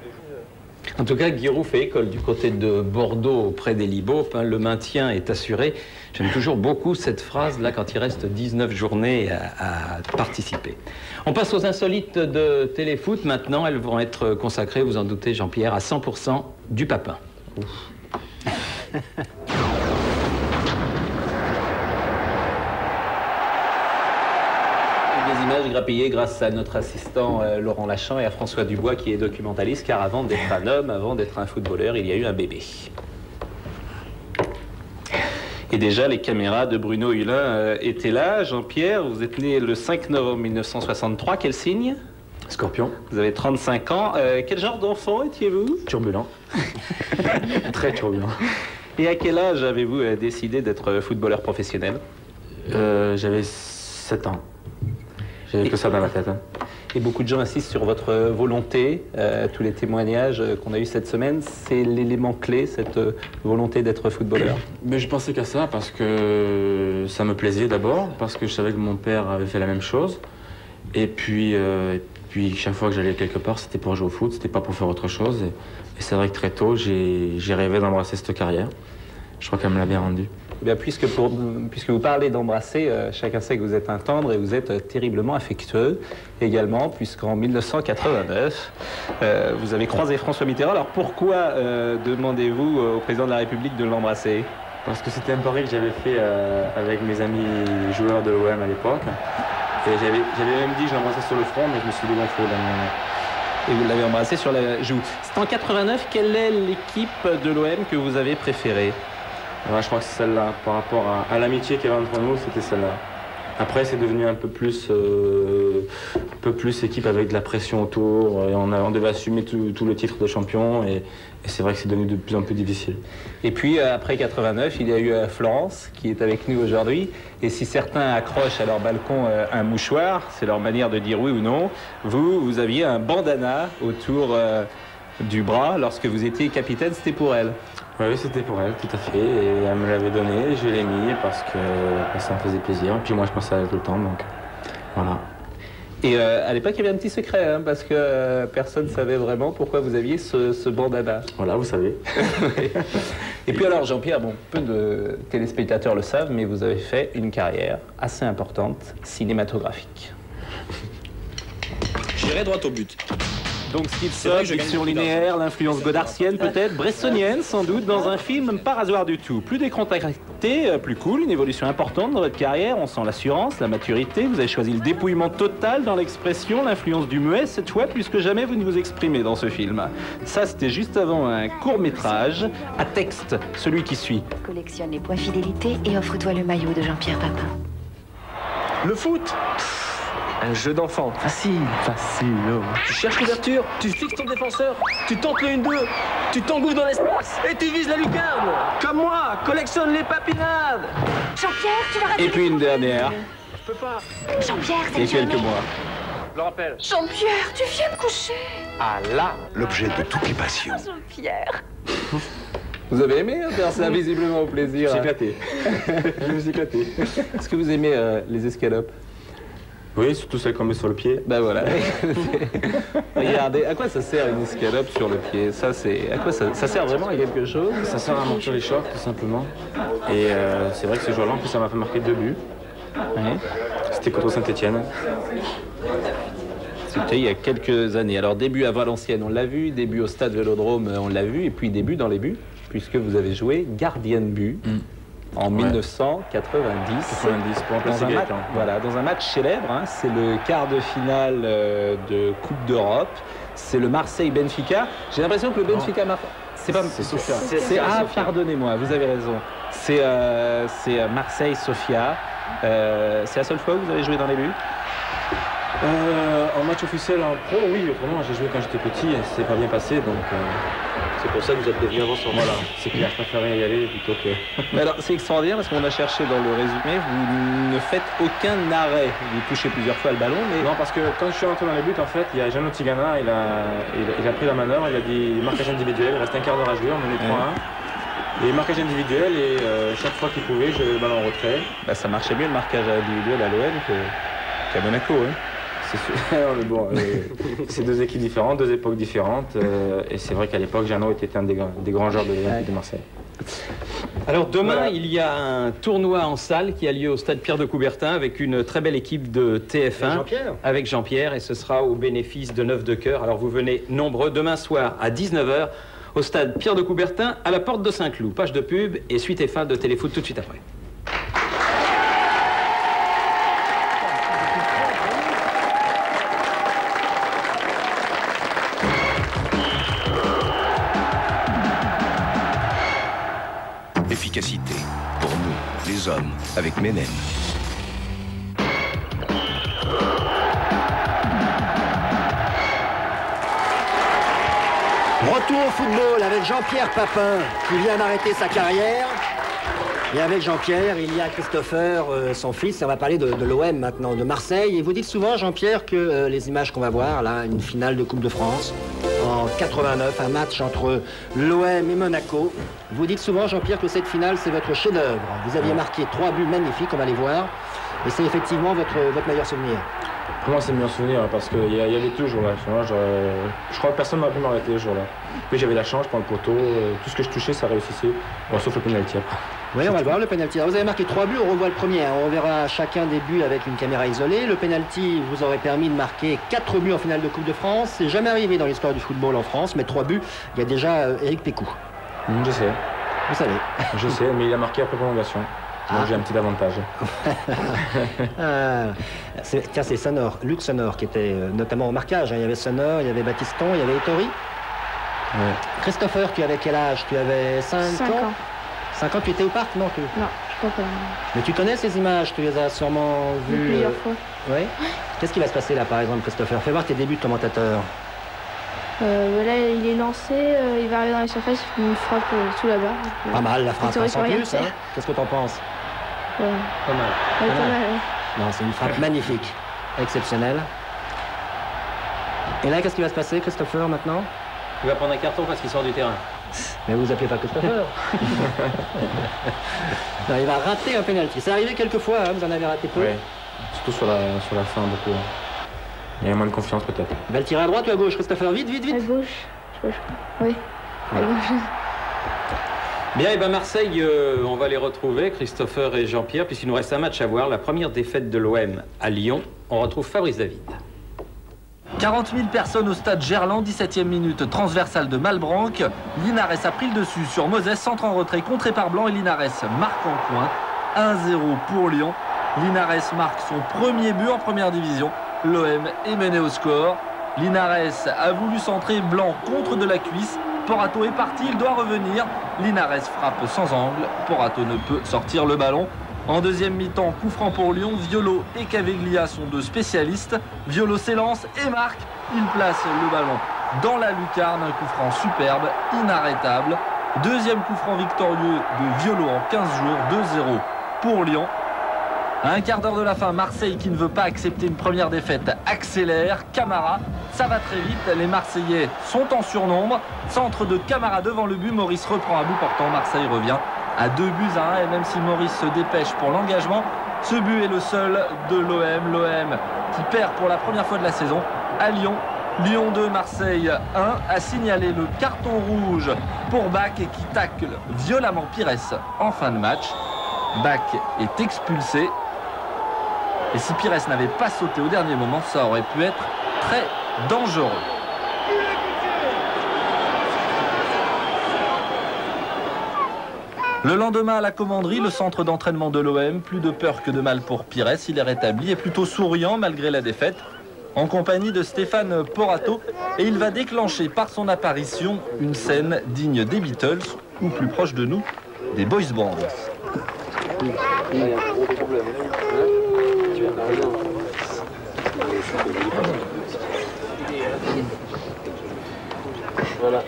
En tout cas, Giroud fait école du côté de Bordeaux auprès des Libopes. Le maintien est assuré. J'aime toujours beaucoup cette phrase-là quand il reste 19 journées à participer. On passe aux insolites de Téléfoot. Maintenant, elles vont être consacrées, vous en doutez, Jean-Pierre, à 100% du Papin. Des images grappillées grâce à notre assistant Laurent Lachamp et à François Dubois qui est documentaliste, car avant d'être un homme, avant d'être un footballeur, il y a eu un bébé. Et déjà, les caméras de Bruno Hulin étaient là. Jean-Pierre, vous êtes né le 5 novembre 1963. Quel signe? Scorpion. Vous avez 35 ans. Quel genre d'enfant étiez-vous? Turbulent. Très turbulent. Et à quel âge avez-vous décidé d'être footballeur professionnel? J'avais 7 ans. J'avais que ça dans la tête. Hein. Et beaucoup de gens insistent sur votre volonté. Tous les témoignages qu'on a eus cette semaine, c'est l'élément clé, cette volonté d'être footballeur. Mais je pensais qu'à ça parce que ça me plaisait d'abord, parce que je savais que mon père avait fait la même chose. Et puis chaque fois que j'allais quelque part, c'était pour jouer au foot, c'était pas pour faire autre chose. Et c'est vrai que très tôt, j'ai rêvé d'embrasser cette carrière. Je crois qu'elle me l'a bien rendu. Eh bien, puisque vous parlez d'embrasser, chacun sait que vous êtes un tendre et vous êtes terriblement affectueux également, puisqu'en 1989, vous avez croisé François Mitterrand. Alors pourquoi demandez-vous au président de la République de l'embrasser? Parce que c'était un pari que j'avais fait avec mes amis joueurs de l'OM à l'époque. Et j'avais même dit que je l'embrassais sur le front, mais je me suis dégonflé dans mon... Et vous l'avez embrassé sur la joue. C'est en 89, quelle est l'équipe de l'OM que vous avez préférée? Ouais, je crois que c'est celle-là. Par rapport à l'amitié qu'il y avait entre nous, c'était celle-là. Après, c'est devenu un peu plus équipe avec de la pression autour. Et on devait assumer tout le titre de champion. Et c'est vrai que c'est devenu de plus en plus difficile. Et puis, après 89, il y a eu Florence qui est avec nous aujourd'hui. Et si certains accrochent à leur balcon un mouchoir, c'est leur manière de dire oui ou non. Vous aviez un bandana autour du bras lorsque vous étiez capitaine, c'était pour elle. Oui, c'était pour elle, tout à fait. Et elle me l'avait donné, je l'ai mis parce que ça me faisait plaisir. Et puis moi, je pensais à elle tout le temps, donc voilà. Et à l'époque, il y avait un petit secret, hein, parce que personne ne savait vraiment pourquoi vous aviez ce bandana. Voilà, vous savez. Et puis alors, Jean-Pierre, bon, peu de téléspectateurs le savent, mais vous avez fait une carrière assez importante, cinématographique. J'irai droit au but. Donc Skipson, fiction linéaire, l'influence godardienne peut-être, bressonienne sans doute, dans un film pas rasoir du tout. Plus décontracté, plus cool, une évolution importante dans votre carrière, on sent l'assurance, la maturité, vous avez choisi le dépouillement total dans l'expression, l'influence du muet, cette fois plus que jamais vous ne vous exprimez dans ce film. Ça c'était juste avant un court-métrage, à texte, celui qui suit. Collectionne les points fidélité et offre-toi le maillot de Jean-Pierre Papin. Le foot, un jeu d'enfant. Facile. Oh. Tu cherches l'ouverture, tu fixes ton défenseur, tu tentes le 1-2, tu t'engouffres dans l'espace et tu vises la lucarne. Comme moi, collectionne les papinades. Jean-Pierre, tu vas rater. Et puis une dernière. Je peux pas. Jean-Pierre, il y a quelques mois. Je le rappelle. Jean-Pierre, tu viens me coucher. Ah là, l'objet de toutes les passions. Jean-Pierre. Vous avez aimé faire ça visiblement au plaisir? J'ai éclaté. Je me suis éclaté. Est-ce que vous aimez les escalopes? Oui, surtout celle qu'on met sur le pied. Ben voilà. Regardez, à quoi ça sert une escalope sur le pied? Ça, c'est à quoi ça sert vraiment à quelque chose? Ça sert à amortir les chocs, tout simplement. Et c'est vrai que ce jour-là, en plus, ça m'a fait marquer 2 buts. Ouais. C'était contre Saint-Etienne. C'était il y a quelques années. Alors, début à Valenciennes, on l'a vu. Début au Stade Vélodrome, on l'a vu. Et puis, début dans les buts, puisque vous avez joué gardien de but. En 1990, dans un match célèbre, hein, c'est le quart de finale de Coupe d'Europe, c'est le Marseille-Benfica. J'ai l'impression que le Benfica c'est pas Sofia. Pardonnez-moi, vous avez raison. C'est Marseille-Sofia. C'est la seule fois que vous avez joué dans les buts? En match officiel en pro, oui, autrement j'ai joué quand j'étais petit, c'est pas bien passé, donc c'est pour ça que vous êtes devenu avant sur voilà, c'est clair, je préférais y aller plutôt que... Mais alors c'est extraordinaire parce qu'on a cherché dans le résumé, vous ne faites aucun arrêt, vous touchez plusieurs fois le ballon, mais... Non, parce que quand je suis rentré dans les buts, en fait, il y a Jeannot Tigana, il a pris la manœuvre, il a dit marquage individuel, il reste un quart d'heure à jouer, on menait 3-1. Et marquage individuel, et chaque fois qu'il pouvait, je le ballon en retrait. Bah, ça marchait mieux le marquage individuel à l'OM qu'à Monaco, hein. C'est 2 équipes différentes, 2 époques différentes. Et c'est vrai qu'à l'époque, Jeannot était un des grands joueurs de Marseille. Alors demain, il y a un tournoi en salle qui a lieu au stade Pierre de Coubertin avec une très belle équipe de TF1. Avec Jean-Pierre. Et ce sera au bénéfice de Neuf de Cœur. Alors vous venez nombreux demain soir à 19h au stade Pierre de Coubertin à la porte de Saint-Cloud. Page de pub et suite et fin de Téléfoot tout de suite après. Efficacité, pour nous, les hommes, avec Menem. Retour au football avec Jean-Pierre Papin qui vient d'arrêter sa carrière. Et avec Jean-Pierre, il y a Christopher, son fils, et on va parler de l'OM maintenant, de Marseille. Et vous dites souvent, Jean-Pierre, que les images qu'on va voir, là, une finale de Coupe de France, en 89, un match entre l'OM et Monaco. Vous dites souvent, Jean-Pierre, que cette finale, c'est votre chef-d'œuvre. Vous aviez marqué 3 buts magnifiques, on va les voir. Et c'est effectivement votre meilleur souvenir. Pour moi, c'est le meilleur souvenir, parce qu'il y avait tout ce jour-là. Je crois que personne n'a pu m'arrêter ce jour-là. Puis j'avais la chance, je prends le poteau, tout ce que je touchais, ça réussissait. Bon, sauf le pénalty après. Oui, on va le voir, le pénalty. Vous avez marqué 3 buts, on revoit le premier. On verra chacun des buts avec une caméra isolée. Le pénalty vous aurait permis de marquer 4 buts en finale de Coupe de France. C'est jamais arrivé dans l'histoire du football en France, mais 3 buts, il y a déjà Éric Pécou. Je sais. Vous savez. Je sais, mais il a marqué après prolongation. Donc j'ai un petit avantage. Tiens, c'est Sonor, Luc Sonor, qui était notamment au marquage. Hein. Il y avait Sonor, il y avait Battiston, il y avait Ettori. Ouais. Christopher, tu avais quel âge? Tu avais 5 ans. 5 ans, tu étais au parc? Non, tu... Non, je crois pas. Mais tu connais ces images, tu les as sûrement vues plusieurs fois. Oui. Qu'est-ce qui va se passer là, par exemple, Christopher? Fais voir tes débuts de commentateur. Là, il est lancé, il va arriver dans la surface, il fait une frappe sous la barre. Pas mal, la frappe, Ettori sans plus, hein. Qu'est-ce que t'en penses? Ouais. Pas mal. Ouais, pas mal, ouais. Non, c'est une frappe magnifique, exceptionnelle. Et là, qu'est-ce qui va se passer, Christopher, maintenant? Il va prendre un carton parce qu'il sort du terrain. Mais vous appelez pas Christopher. Non, il va rater un pénalty. C'est arrivé quelques fois, hein, vous en avez raté peu. Oui, surtout sur la fin, beaucoup. Il y a moins de confiance, peut-être. Il va le tirer à droite ou à gauche, Christopher? Vite, vite, vite. À gauche. Oui. À gauche. Bien, et ben Marseille, on va les retrouver, Christopher et Jean-Pierre, puisqu'il nous reste un match à voir. La première défaite de l'OM à Lyon. On retrouve Fabrice David. 40 000 personnes au stade Gerland, 17e minute, transversale de Malbranque. Linares a pris le dessus sur Moses, centre en retrait, contré par Blanc et Linares marque en coin. 1-0 pour Lyon. Linares marque son premier but en première division. L'OM est mené au score. Linares a voulu centrer, Blanc contre de la cuisse. Porato est parti, il doit revenir. Linares frappe sans angle. Porato ne peut sortir le ballon. En deuxième mi-temps, coup franc pour Lyon. Violo et Caveglia sont deux spécialistes. Violo s'élance et marque. Il place le ballon dans la lucarne. Un coup franc superbe, inarrêtable. Deuxième coup franc victorieux de Violo en 15 jours. 2-0 pour Lyon. À un quart d'heure de la fin, Marseille, qui ne veut pas accepter une première défaite, accélère. Camara, ça va très vite. Les Marseillais sont en surnombre. Centre de Camara devant le but. Maurice reprend à bout portant. Marseille revient à 2-1. Et même si Maurice se dépêche pour l'engagement, ce but est le seul de l'OM. L'OM qui perd pour la première fois de la saison à Lyon. Lyon 2, Marseille 1 a signalé le carton rouge pour Bach et qui tacle violemment Pires en fin de match. Bach est expulsé. Et si Pires n'avait pas sauté au dernier moment, ça aurait pu être très dangereux. Le lendemain à la commanderie, le centre d'entraînement de l'OM, plus de peur que de mal pour Pires. Il est rétabli et plutôt souriant malgré la défaite, en compagnie de Stéphane Porato. Et il va déclencher par son apparition une scène digne des Beatles, ou plus proche de nous, des boys bands. Il y a un gros problème. Voilà.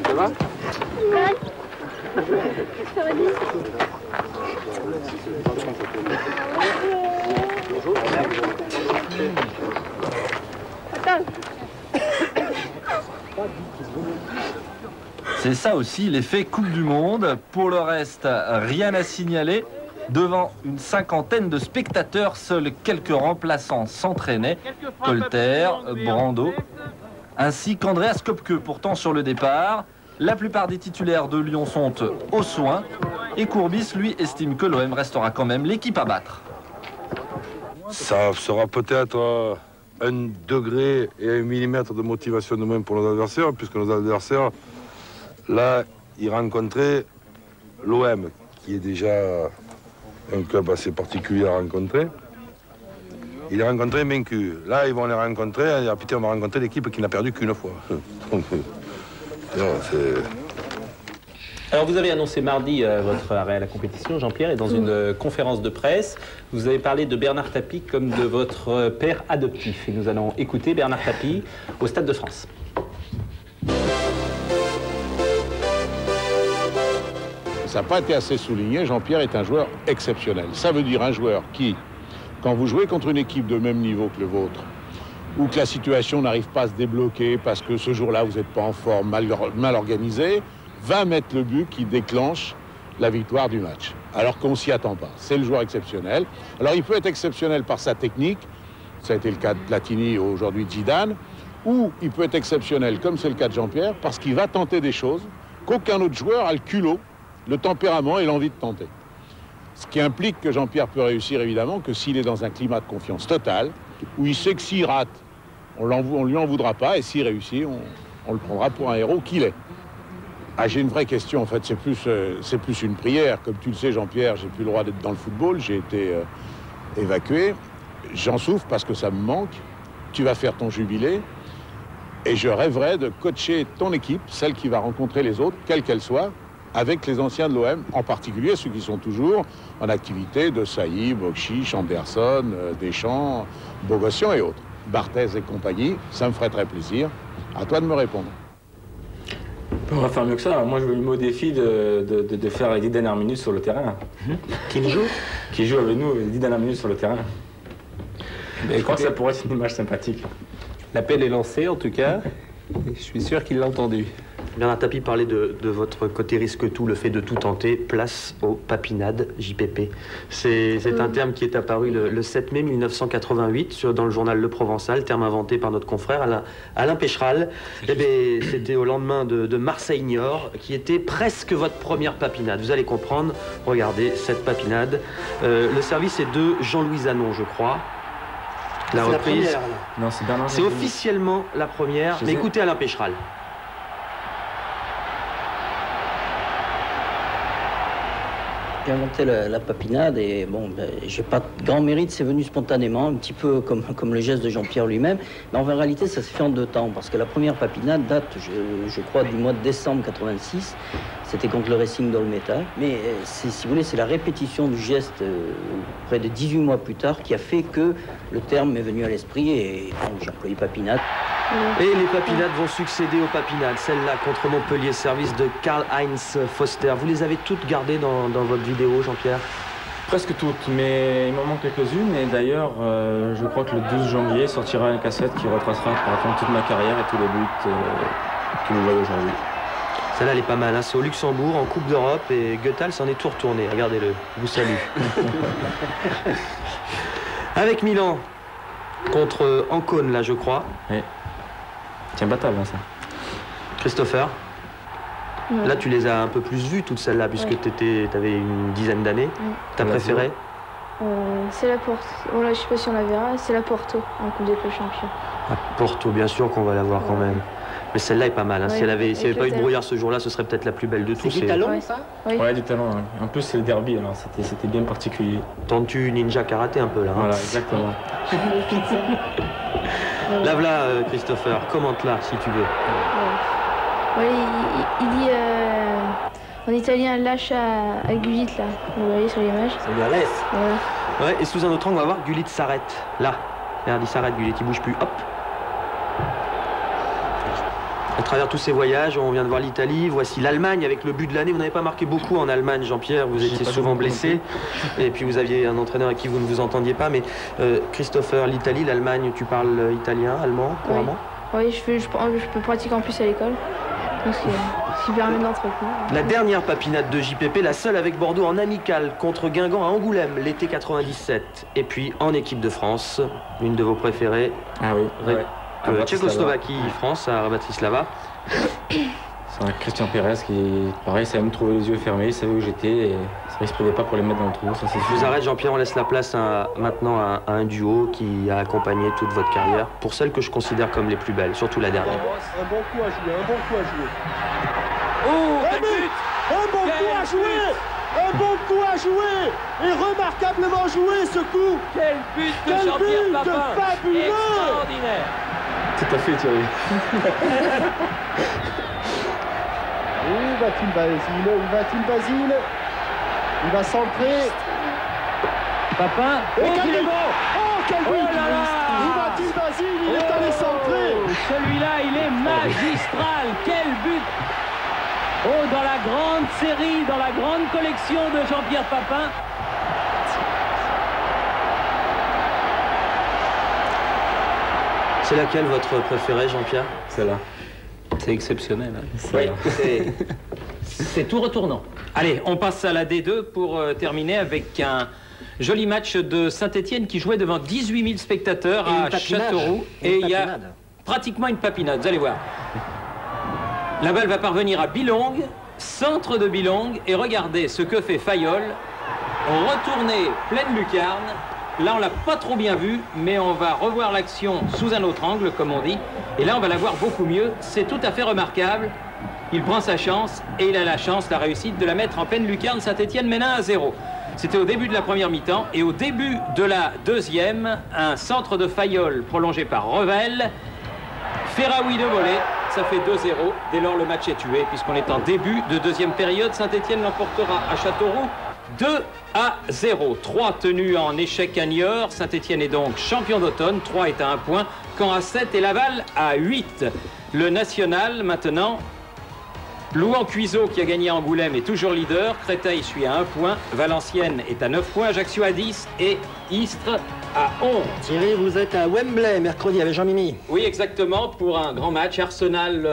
Ça va? C'est ça aussi l'effet Coupe du Monde. Pour le reste, rien à signaler. Devant une cinquantaine de spectateurs, seuls quelques remplaçants s'entraînaient. Colter, Brando, ainsi qu'Andreas Köpke, pourtant sur le départ. La plupart des titulaires de Lyon sont aux soins. Et Courbis, lui, estime que l'OM restera quand même l'équipe à battre. Ça sera peut-être 1 degré et 1 millimètre de motivation de même pour nos adversaires, puisque nos adversaires, là, ils rencontraient l'OM, qui est déjà un club assez particulier à rencontrer. Ils les rencontraient vaincus. Là, ils vont les rencontrer, et après, on va rencontrer l'équipe qui n'a perdu qu'une fois. Donc, non, alors vous avez annoncé mardi votre arrêt à la compétition, Jean-Pierre, et dans une conférence de presse, vous avez parlé de Bernard Tapie comme de votre père adoptif. Et nous allons écouter Bernard Tapie au Stade de France. Ça n'a pas été assez souligné, Jean-Pierre est un joueur exceptionnel. Ça veut dire un joueur qui, quand vous jouez contre une équipe de même niveau que le vôtre, ou que la situation n'arrive pas à se débloquer parce que ce jour-là vous n'êtes pas en forme, mal organisé, va mettre le but qui déclenche la victoire du match. Alors qu'on ne s'y attend pas. C'est le joueur exceptionnel. Alors il peut être exceptionnel par sa technique, ça a été le cas de Platini, aujourd'hui de Zidane, ou il peut être exceptionnel, comme c'est le cas de Jean-Pierre, parce qu'il va tenter des choses qu'aucun autre joueur a le culot, le tempérament et l'envie de tenter. Ce qui implique que Jean-Pierre peut réussir évidemment que s'il est dans un climat de confiance totale, où il sait que s'il rate, on ne lui en voudra pas, et s'il réussit, on le prendra pour un héros qu'il est. Ah, j'ai une vraie question, en fait, c'est plus une prière. Comme tu le sais, Jean-Pierre, j'ai plus le droit d'être dans le football, j'ai été évacué. J'en souffre parce que ça me manque. Tu vas faire ton jubilé. Et je rêverais de coacher ton équipe, celle qui va rencontrer les autres, quelle qu'elle soit, avec les anciens de l'OM, en particulier ceux qui sont toujours en activité, de Sailly, Bokchich, Anderson, Deschamps, Bogossian et autres. Barthez et compagnie, ça me ferait très plaisir. À toi de me répondre. On va faire mieux que ça. Moi, je me mets au défi de faire les 10 dernières minutes sur le terrain. Qui joue? Qui joue avec nous les 10 dernières minutes sur le terrain. Je crois que ça pourrait être une image sympathique. L'appel est lancé, en tout cas. Je suis sûr qu'il l'a entendu. Bernard Tapie parlait de votre côté risque tout, le fait de tout tenter, place aux papinades, JPP. C'est un terme qui est apparu le 7 mai 1988 dans le journal Le Provençal, terme inventé par notre confrère Alain Pécheral. C'était au lendemain de Marseille-Niort, qui était presque votre première papinade. Vous allez comprendre, regardez cette papinade. Le service est de Jean-Louis Zanon, je crois. La reprise. Première, non, c'est Bernard. C'est officiellement la première, mais écoutez Alain Pécheral. J'ai inventé la papinade et bon, j'ai pas de grand mérite, c'est venu spontanément, un petit peu comme le geste de Jean-Pierre lui-même. Mais en réalité, ça se fait en 2 temps, parce que la première papinade date, je crois, du mois de décembre 86. C'était contre le Racing d'Olmeta. Mais si vous voulez, c'est la répétition du geste près de 18 mois plus tard qui a fait que le terme m'est venu à l'esprit et bon, j'ai employé papinade. Et les papinades vont succéder aux papinades. Celle-là contre Montpellier, service de Karl-Heinz Foster. Vous les avez toutes gardées dans votre vidéo, Jean-Pierre? Presque toutes, mais il m'en manque quelques-unes. Et d'ailleurs, je crois que le 12 janvier sortira une cassette qui retracera par exemple toute ma carrière et tous les buts que vous voyez aujourd'hui. Celle-là, elle est pas mal. Hein. C'est au Luxembourg, en Coupe d'Europe, et Goethals s'en est tout retourné. Regardez-le, vous salue. Avec Milan, contre Ancône, là, je crois. Oui. C'est imbattable, hein, ça. Christopher, ouais. Là, tu les as un peu plus vues, toutes celles-là, puisque ouais. tu avais une dizaine d'années. Ouais. Ta préférée? C'est la Porto. Bon, là, je sais pas si on la verra. C'est la Porto, en Coupe des Champions. Ah, Porto, bien sûr qu'on va la voir quand même. Mais celle-là est pas mal. Hein. Ouais, si elle avait pas eu de talent. brouillard ce jour-là, ce serait peut-être la plus belle de tous. C'est du talent, ça? Oui. Ouais, du talent. Ouais. En plus, c'est le derby, alors c'était bien particulier. Tentes-tu ninja karaté un peu, là? Hein. Voilà, exactement. La voilà, Christopher. Commente-la, si tu veux. Ouais, il dit en italien lâche à Gullit, là. Vous voyez sur l'image. Ça lui laisse. Voilà. Ouais, et sous un autre angle, on va voir Gullit s'arrête. Là. Regarde, il s'arrête, Gullit, il bouge plus. Hop. À travers tous ces voyages, on vient de voir l'Italie, voici l'Allemagne avec le but de l'année. Vous n'avez pas marqué beaucoup en Allemagne, Jean-Pierre, vous étiez souvent blessé. Et puis vous aviez un entraîneur avec qui vous ne vous entendiez pas. Mais Christopher, l'Italie, l'Allemagne, tu parles italien, allemand, couramment? Oui, je peux pratiquer en plus à l'école. Ce qui permet de l'entretenir. La dernière papinade de JPP, la seule avec Bordeaux en amical contre Guingamp à Angoulême l'été 97. Et puis en équipe de France, l'une de vos préférées. Ah oui. Tchécoslovaquie, France, à Bratislava. C'est un Christian Pérez qui, pareil, savait me trouver les yeux fermés, il savait où j'étais et ça ne se privait pas pour les mettre dans le trou. Ça, je vous arrête, Jean-Pierre, on laisse la place maintenant à un duo qui a accompagné toute votre carrière, pour celles que je considère comme les plus belles, surtout la dernière. Un bon coup à jouer, un bon coup à jouer. Oh, un but! Un bon coup à jouer! Un bon coup à jouer! Et remarquablement joué ce coup! Quel but de Jean-Pierre Papin! Fabuleux! Extraordinaire! Tout à fait, Thierry. Où va-t-il Basile? Où va-t-il Basile? Il va centrer. Papin. Et oh, quel but! Oh, quel but! Oh là là! Où va-t-il Basile? Il est allé centrer. Celui-là, il est magistral. Quel but! Oh, dans la grande série, dans la grande collection de Jean-Pierre Papin. C'est laquelle votre préférée, Jean-Pierre? Celle-là. C'est exceptionnel. Hein. Oui, c'est tout retournant. Allez, on passe à la D2 pour terminer avec un joli match de Saint-Étienne qui jouait devant 18 000 spectateurs à Châteauroux. Et il y a pratiquement une papinade, vous allez voir. La balle va parvenir à Bilong, centre de Bilong, et regardez ce que fait Fayolle. Retourner pleine lucarne. Là, on l'a pas trop bien vu, mais on va revoir l'action sous un autre angle, comme on dit. Et là, on va la voir beaucoup mieux. C'est tout à fait remarquable. Il prend sa chance et il a la chance, la réussite de la mettre en pleine lucarne. Saint-Étienne mène 1-0. C'était au début de la première mi-temps et au début de la deuxième, un centre de Fayolle prolongé par Revel. Ferraoui de volée, ça fait 2-0. Dès lors, le match est tué puisqu'on est en début de deuxième période. Saint-Étienne l'emportera à Châteauroux 2-0. 3 tenus en échec à Niort. Saint-Étienne est donc champion d'automne. 3 est à 1 point. Caen à 7 et Laval à 8. Le national maintenant. Louan-Cuiseau qui a gagné à Angoulême est toujours leader. Créteil suit à 1 point. Valenciennes est à 9 points. Ajaccio à 10 et Istres à 11. Thierry, vous êtes à Wembley mercredi avec Jean-Mimi. Oui, exactement, pour un grand match. Arsenal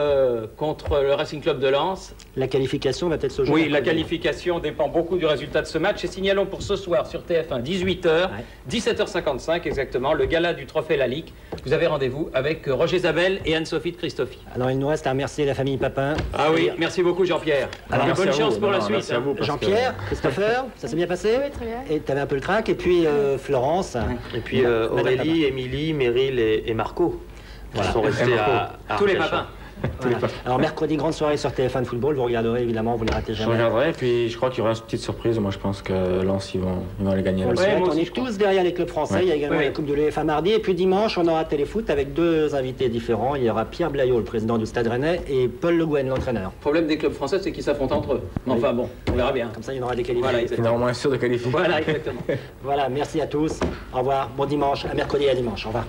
contre le Racing Club de Lens. La qualification va peut-être se jouer. Oui, la qualification dépend beaucoup du résultat de ce match. Et signalons pour ce soir sur TF1, 18h, 17h55 exactement, le gala du Trophée Lalique. Vous avez rendez-vous avec Roger Zabel et Anne-Sophie de Christophe. Alors, il nous reste à remercier la famille Papin. Ah oui, merci beaucoup Jean-Pierre. Alors, bonne chance pour la suite. Merci à vous. Jean-Pierre, Christopher, ça s'est bien passé? Oui, très bien. Et tu avais un peu le trac. Et puis Florence. Et puis Aurélie, Émilie, Meryl et Marco. Voilà. Ils sont restés à tous les papins. Voilà. Alors mercredi, grande soirée sur TF1 Football, vous regarderez évidemment, vous ne ratez jamais. Je regarderai, et puis je crois qu'il y aura une petite surprise. Moi je pense que Lens, ils vont aller gagner. On est tous derrière les clubs français. Il y a également la Coupe de l'UEFA mardi. Et puis dimanche, on aura Téléfoot avec 2 invités différents. Il y aura Pierre Blaillot, le président du Stade Rennais, et Paul Le Guen, l'entraîneur. Le problème des clubs français, c'est qu'ils s'affrontent entre eux. Enfin bon, on verra bien. Comme ça, il y en aura des qualifiés. Voilà, exactement. On est moins sûr de qualifier. Voilà, exactement. Voilà, merci à tous. Au revoir. Bon dimanche, à mercredi et à dimanche. Au revoir.